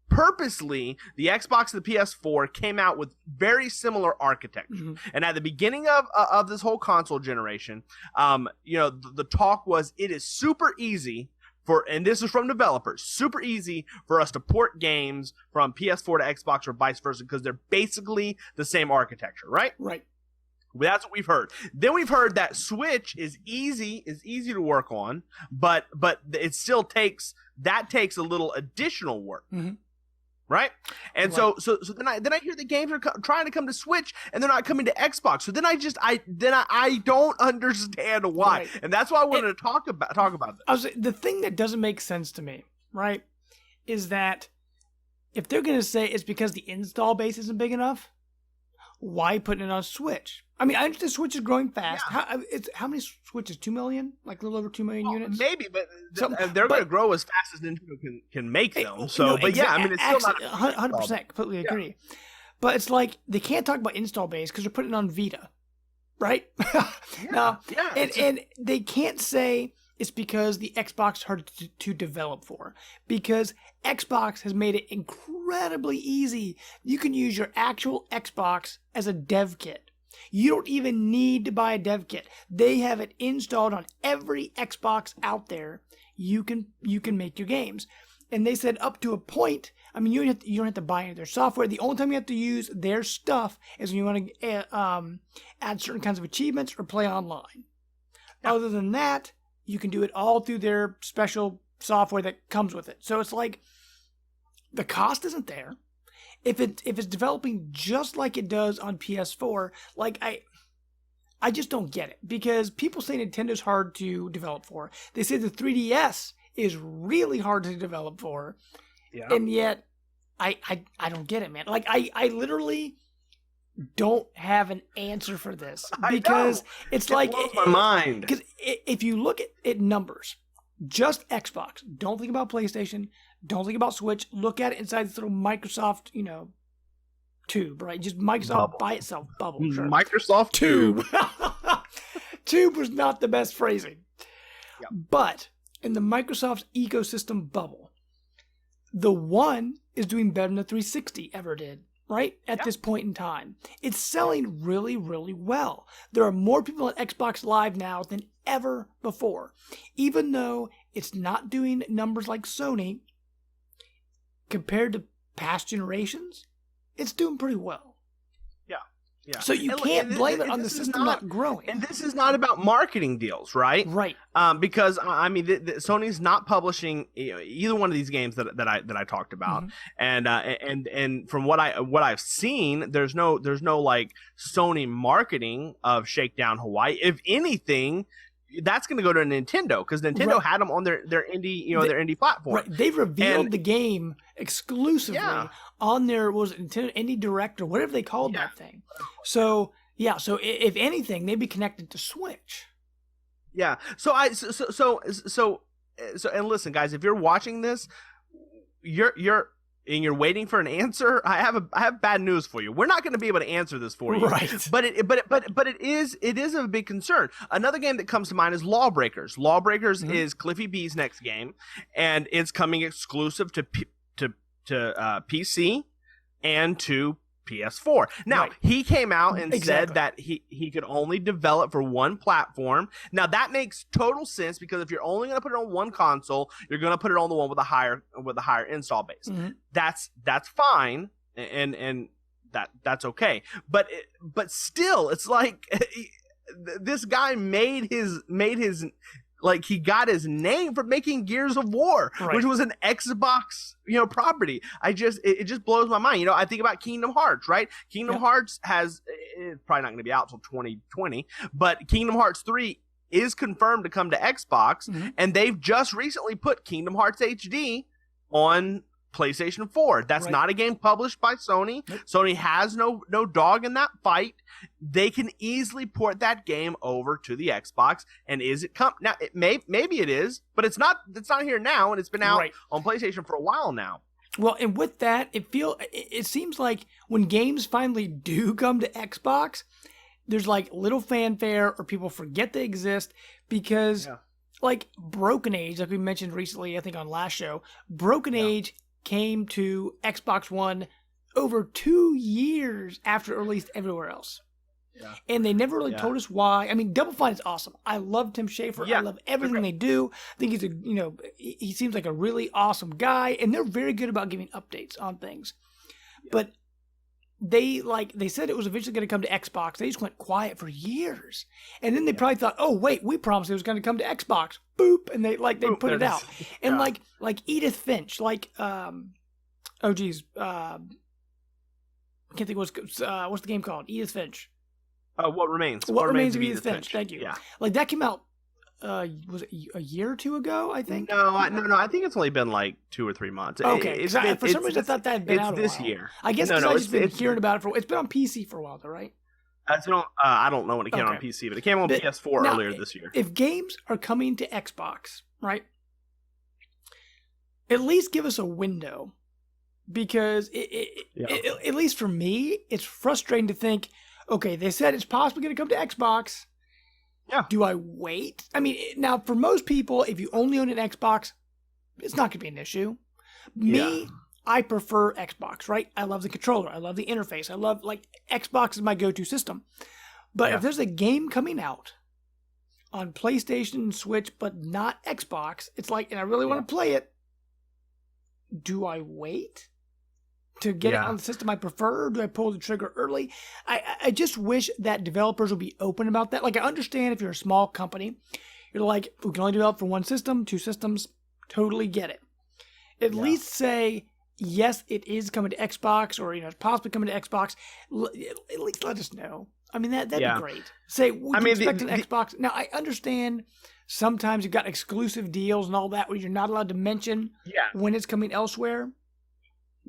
purposely the Xbox and the PS4 came out with very similar architecture, and at the beginning of this whole console generation, the talk was it is super easy. And this is from developers, super easy for us to port games from PS4 to Xbox or vice versa because they're basically the same architecture, right? Right. That's what we've heard. Then we've heard that Switch is easy to work on, but it still takes a little additional work, right? And so then I hear the games are trying to come to Switch and they're not coming to Xbox. So then I don't understand why, right. And that's why I wanted to talk about this. The thing that doesn't make sense to me, right, is that if they're going to say it's because the install base isn't big enough, why putting it on Switch? I mean, I understand Switch is growing fast. Yeah. How many Switches? 2 million? Like a little over 2 million units? Maybe, but they're going to grow as fast as Nintendo can make them. So, it's still not 100%. Completely agree. But it's like they can't talk about install base because they're putting it on Vita, right? And they can't say it's because the Xbox is hard to develop for, because Xbox has made it incredibly easy. You can use your actual Xbox as a dev kit. You don't even need to buy a dev kit. They have it installed on every Xbox out there. You can make your games. And they said up to a point, I mean, you don't have to buy any of their software. The only time you have to use their stuff is when you want to add certain kinds of achievements or play online. Yeah. Other than that, you can do it all through their special software that comes with it. So it's like the cost isn't there. If it's developing just like it does on PS4, like I just don't get it, because people say Nintendo's hard to develop for. They say the 3DS is really hard to develop for, and yet I don't get it, man. Like I literally don't have an answer for this because it's like blows my mind. Because if you look at numbers, just Xbox, don't think about PlayStation, don't think about Switch. Look at it inside this little Microsoft, tube, right? Just Microsoft Bubble. by itself, bubble. Sure. Microsoft tube. Tube was not the best phrasing, Yep. but in the Microsoft ecosystem bubble, the One is doing better than the 360 ever did. Right? At this point in time. It's selling really, really well. There are more people on Xbox Live now than ever before. Even though it's not doing numbers like Sony, compared to past generations, it's doing pretty well. Yeah. So you can't blame it on the system not growing. And this is not about marketing deals, right? Right. Because I mean, Sony's not publishing either one of these games that I talked about, and from what I've seen, there's no like Sony marketing of Shakedown Hawaii. If anything, that's going to go to Nintendo because Nintendo had them on their indie their indie platform. Right. They've revealed the game exclusively on their Nintendo Indie Direct or whatever they called that thing. So if anything, they'd be connected to Switch. Yeah. So and listen, guys, if you're watching this, you're waiting for an answer. I have bad news for you. We're not going to be able to answer this for you. Right. But it is a big concern. Another game that comes to mind is Lawbreakers. Lawbreakers is Cliffy B's next game, and it's coming exclusive to PC and to PS4. Now, he came out and said that he could only develop for one platform. Now, that makes total sense because if you're only going to put it on one console, you're going to put it on the one with a higher install base. That's fine, and that's okay. But still, it's like this guy made his like he got his name for making Gears of War, which was an Xbox, property. It just blows my mind. I think about Kingdom Hearts, right? Kingdom Hearts it's probably not going to be out till 2020, but Kingdom Hearts 3 is confirmed to come to Xbox, and they've just recently put Kingdom Hearts HD on PlayStation 4. That's not a game published by Sony. Sony has no dog in that fight. They can easily port that game over to the Xbox. And is it now? Maybe it is, but it's not. It's not here now, and it's been out on PlayStation for a while now. Well, and with that, it seems like when games finally do come to Xbox, there's like little fanfare or people forget they exist because like Broken Age, like we mentioned recently, I think on last show, Broken Age came to Xbox One over 2 years after it released everywhere else. Yeah. And they never really told us why. I mean, Double Fine is awesome. I love Tim Schafer. I love everything they do. I think he seems like a really awesome guy, and they're very good about giving updates on things. Yeah. But they said it was eventually going to come to Xbox. They just went quiet for years. And then they probably thought, oh, wait, we promised it was going to come to Xbox. Boop. And they put it out. And like Edith Finch, I can't think what's the game called? Edith Finch. What Remains. What Remains of Edith Finch. Thank you. Yeah. Like that came out, was it a year or two ago, I think? No. I think it's only been like 2 or 3 months. Okay. For some reason, I thought that had been out a while. It's this year. I guess because I've just been hearing about it it's been on PC for a while, though, right? I don't know when it came out on PC, but it came on PS4 earlier this year. If games are coming to Xbox, right, at least give us a window. Because at least for me, it's frustrating to think, okay, they said it's possibly going to come to Xbox. Yeah. Do I wait? I mean, now for most people, if you only own an Xbox, it's not going to be an issue. Me, I prefer Xbox, right? I love the controller. I love the interface. I love, Xbox is my go-to system. But if there's a game coming out on PlayStation and Switch, but not Xbox, it's like, and I really want to play it, do I wait to get it on the system I prefer? Or do I pull the trigger early? I just wish that developers would be open about that. Like, I understand if you're a small company, you're like, we can only develop for one system, 2 systems, totally get it. At least say, yes, it is coming to Xbox, or, it's possibly coming to Xbox. At least let us know. I mean, that'd be great. Say, we expect an Xbox. Now, I understand sometimes you've got exclusive deals and all that where you're not allowed to mention when it's coming elsewhere.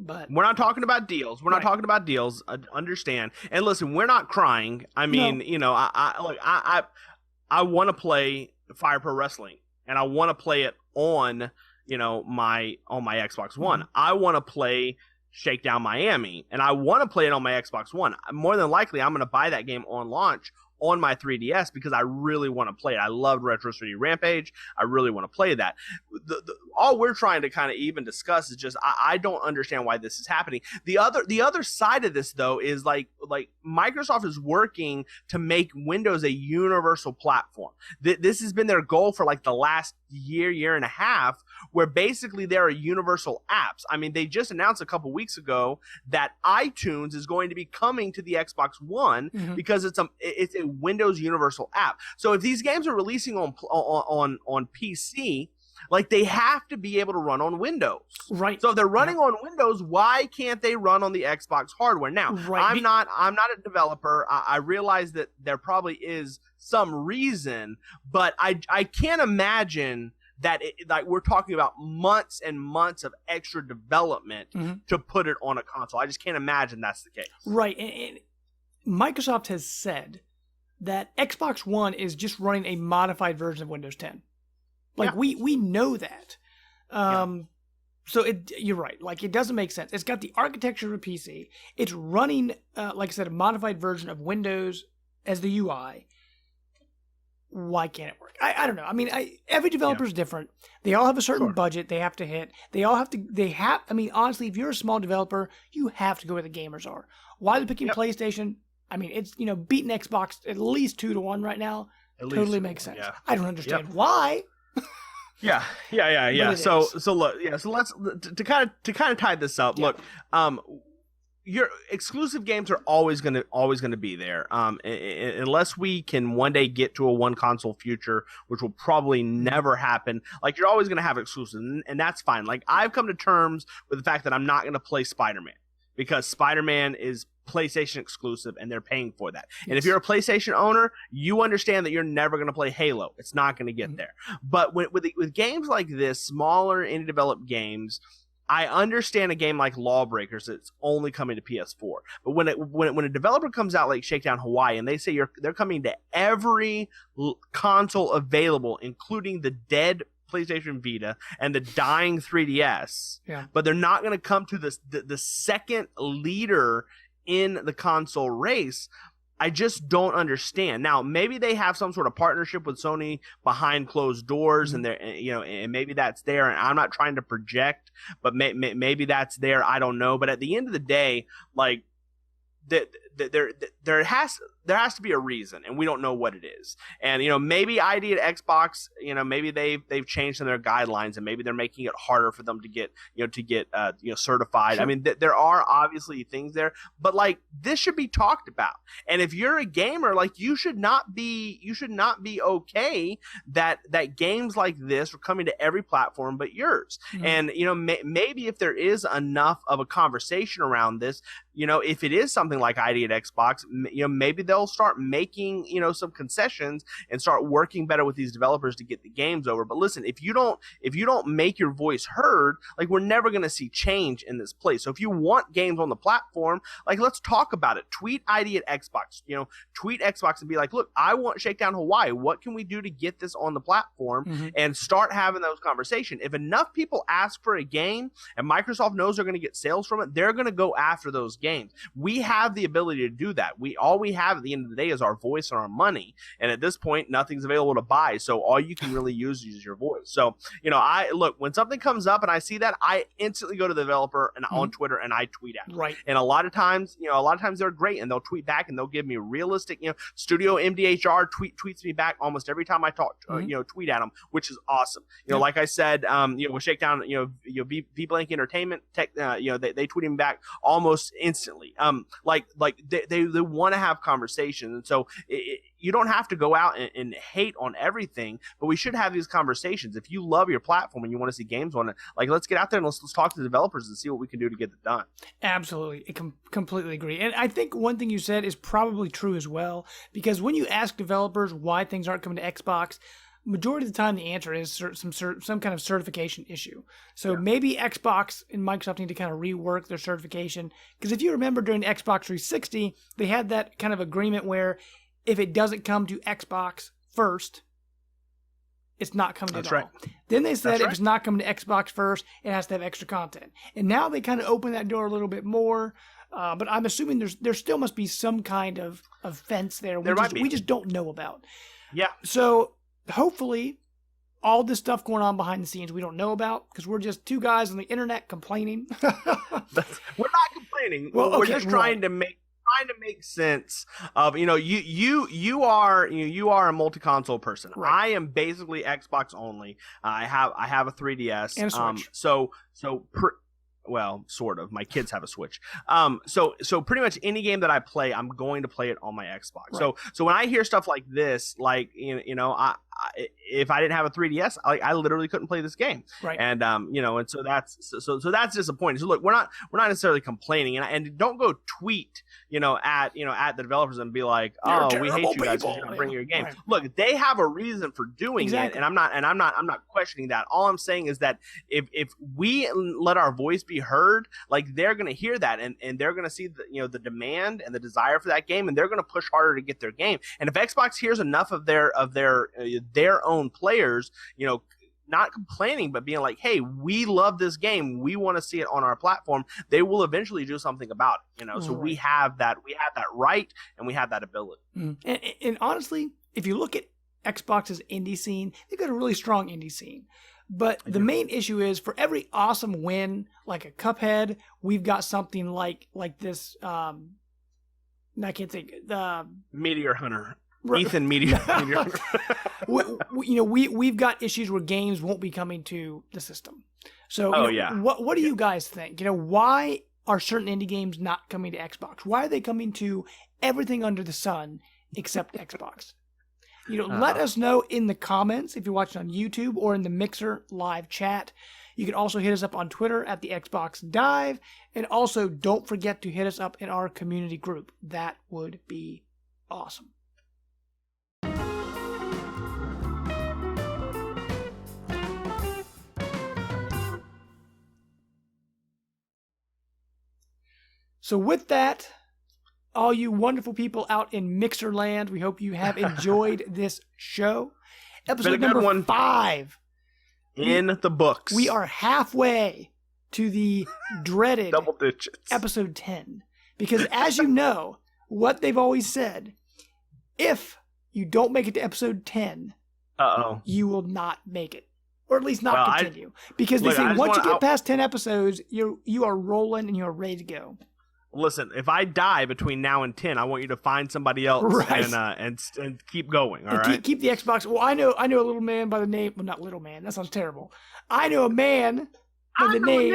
But we're not talking about deals. We're not Right. talking about deals. Understand? And listen, we're not crying. I mean, No. I want to play Fire Pro Wrestling, and I want to play it on my Xbox One. I want to play Shakedown Miami, and I want to play it on my Xbox One. More than likely, I'm going to buy that game on launch on my 3DS because I really want to play it. I loved Retro City Rampage. I really want to play that. All we're trying to kind of even discuss is just I don't understand why this is happening. The other side of this though is like Microsoft is working to make Windows a universal platform. This has been their goal for like the last year and a half, where basically there are universal apps. I mean, they just announced a couple weeks ago that iTunes is going to be coming to the Xbox One because it's a Windows universal app. So if these games are releasing on PC, like they have to be able to run on Windows. Right. So if they're running on Windows, why can't they run on the Xbox hardware? Now, I'm not a developer. I realize that there probably is some reason, but I can't imagine that like we're talking about months and months of extra development to put it on a console. I just can't imagine that's the case. Right. And Microsoft has said that Xbox One is just running a modified version of Windows 10. Like we know that. So you're right. Like it doesn't make sense. It's got the architecture of a PC. It's running, like I said, a modified version of Windows as the UI. Why can't it work? I don't know. I mean, every developer is different. They all have a certain budget they have to hit. I mean, honestly, if you're a small developer, you have to go where the gamers are. Why they're picking PlayStation? I mean, it's, beating Xbox at least 2-1 right now. Totally makes sense. Yeah. I don't understand why. Yeah. So look, so let's to kind of tie this up. Look, your exclusive games are always gonna be there. Unless we can one day get to a one console future, which will probably never happen. Like you're always gonna have exclusives, and that's fine. Like I've come to terms with the fact that I'm not gonna play Spider-Man because Spider-Man is PlayStation exclusive and they're paying for that. And if you're a PlayStation owner, you understand that you're never going to play Halo. It's not going to get there. But with games like this, smaller indie developed games, I understand a game like Lawbreakers that's only coming to PS4. But when a developer comes out like Shakedown Hawaii and they say they're coming to every console available, including the dead PlayStation Vita and the dying 3DS, but they're not going to come to the second leader in the console race, I just don't understand. Now, maybe they have some sort of partnership with Sony behind closed doors, and they're, and maybe that's there. And I'm not trying to project, but maybe that's there. I don't know. But at the end of the day, like there has to be a reason, and we don't know what it is. And maybe ID at Xbox, maybe they've changed some of their guidelines, and maybe they're making it harder for them to get certified. Sure. I mean, there are obviously things there, but like this should be talked about. And if you're a gamer, like you should not be okay that games like this are coming to every platform but yours. And maybe if there is enough of a conversation around this, if it is something like ID at Xbox, maybe they'll start making, some concessions and start working better with these developers to get the games over. But listen, if you don't make your voice heard, like we're never going to see change in this place. So if you want games on the platform, like let's talk about it. Tweet ID at Xbox, tweet Xbox and be like, look, I want Shakedown Hawaii. What can we do to get this on the platform? And start having those conversations. If enough people ask for a game and Microsoft knows they're going to get sales from it, they're going to go after those games. We have the ability to do that. All we have at the end of the day is our voice and our money. And at this point, nothing's available to buy. So all you can really use is your voice. So, I look, when something comes up and I see that, I instantly go to the developer and on Twitter and I tweet at them. Right. And a lot of times they're great and they'll tweet back and they'll give me realistic, Studio MDHR tweets me back almost every time I talk, tweet at them, which is awesome. Like I said, with Shakedown, V Blank Entertainment Tech, they tweet me back almost instantly. They want to have conversations, and so you don't have to go out and hate on everything, but we should have these conversations. If you love your platform and you want to see games on it, like let's get out there and let's talk to the developers and see what we can do to get it done. Absolutely. I completely agree. And I think one thing you said is probably true as well, because when you ask developers why things aren't coming to Xbox, majority of the time the answer is some kind of certification issue. So maybe Xbox and Microsoft need to kind of rework their certification. Because if you remember during the Xbox 360, they had that kind of agreement where if it doesn't come to Xbox first, it's not coming at all. Then they said if it's not coming to Xbox first, it has to have extra content. And now they kind of open that door a little bit more. But I'm assuming there still must be some kind of fence there. We just don't know about. Yeah. So hopefully all this stuff going on behind the scenes we don't know about because we're just two guys on the internet complaining. We're not complaining. We're just trying to make sense of, you are a multi-console person. Right. I am basically Xbox only. I have a 3DS and a Switch. Well, sort of. My kids have a Switch. So pretty much any game that I play, I'm going to play it on my Xbox. Right. So when I hear stuff like this, like if I didn't have a 3DS, I literally couldn't play this game. Right. And and so that's disappointing. So look, we're not necessarily complaining, and don't go tweet at the developers and be like, oh, we hate you guys because you're gonna bring your game. Right. Look, they have a reason for doing it, and I'm not questioning that. All I'm saying is that if we let our voice be heard, like they're gonna hear that, and they're gonna see the demand and the desire for that game, and they're gonna push harder to get their game. And if Xbox hears enough of their own players, not complaining, but being like, hey, we love this game, we want to see it on our platform, they will eventually do something about it. So we have that right, and we have that ability. And honestly, if you look at Xbox's indie scene, they've got a really strong indie scene. But the main issue is for every awesome win, like a Cuphead, we've got something like this. I can't think. Meteor Hunter. Ethan Meteor. We've got issues where games won't be coming to the system. So what do you guys think? Why are certain indie games not coming to Xbox? Why are they coming to everything under the sun except Xbox? Let us know in the comments if you're watching on YouTube or in the Mixer live chat. You can also hit us up on Twitter at the Xbox Dive, and also don't forget to hit us up in our community group. That would be awesome. So with that, all you wonderful people out in Mixer land, we hope you have enjoyed this show. Episode number 5. In the books. We are halfway to the dreaded double digits. Episode 10. Because as you know, what they've always said, if you don't make it to episode 10, you will not make it. Or at least not continue. Because they say once you get past 10 episodes, you are rolling and you're ready to go. Listen, if I die between now and 10, I want you to find somebody else and keep going. All right. Keep the Xbox. Well, I know a little man by the name. Well, not little man. That sounds terrible. I know a man by the name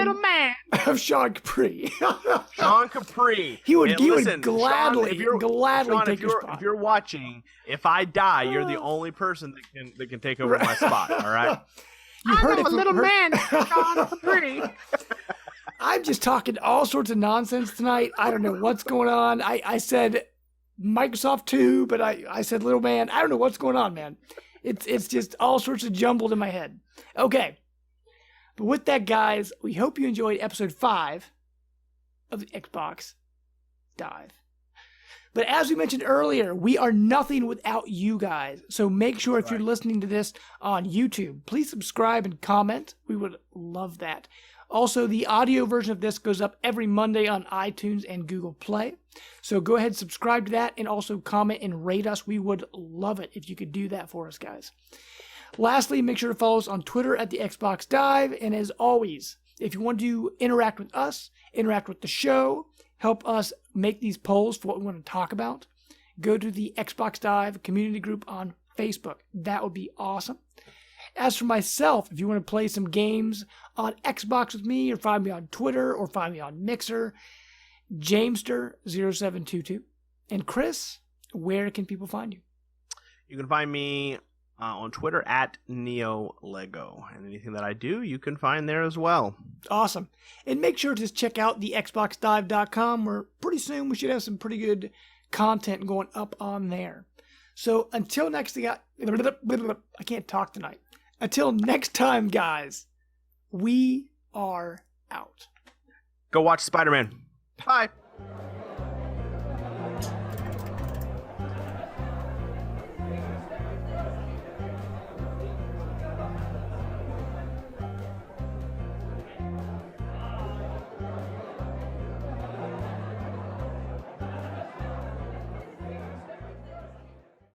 of Sean Capri. Sean Capri. He would gladly take your spot. If you're watching, if I die, you're the only person that can take over my spot. All right. You heard a little man, Sean Capri. I'm just talking all sorts of nonsense tonight. I don't know what's going on. I said Microsoft 2, but I said little man. I don't know what's going on, man. It's just all sorts of jumbled in my head. Okay. But with that, guys, we hope you enjoyed episode 5 of the Xbox Dive. But as we mentioned earlier, we are nothing without you guys. So make sure if you're listening to this on YouTube, please subscribe and comment. We would love that. Also, the audio version of this goes up every Monday on iTunes and Google Play. So go ahead and subscribe to that and also comment and rate us. We would love it if you could do that for us, guys. Lastly, make sure to follow us on Twitter at the Xbox Dive. And as always, if you want to interact with us, interact with the show, help us make these polls for what we want to talk about, go to the Xbox Dive community group on Facebook. That would be awesome. As for myself, if you want to play some games on Xbox with me, or find me on Twitter, or find me on Mixer, Jamester0722. And Chris, where can people find you? You can find me on Twitter at NeoLego. And anything that I do, you can find there as well. Awesome. And make sure to check out the XboxDive.com, where pretty soon we should have some pretty good content going up on there. So until next thing, I can't talk tonight. Until next time, guys, we are out. Go watch Spider-Man. Bye.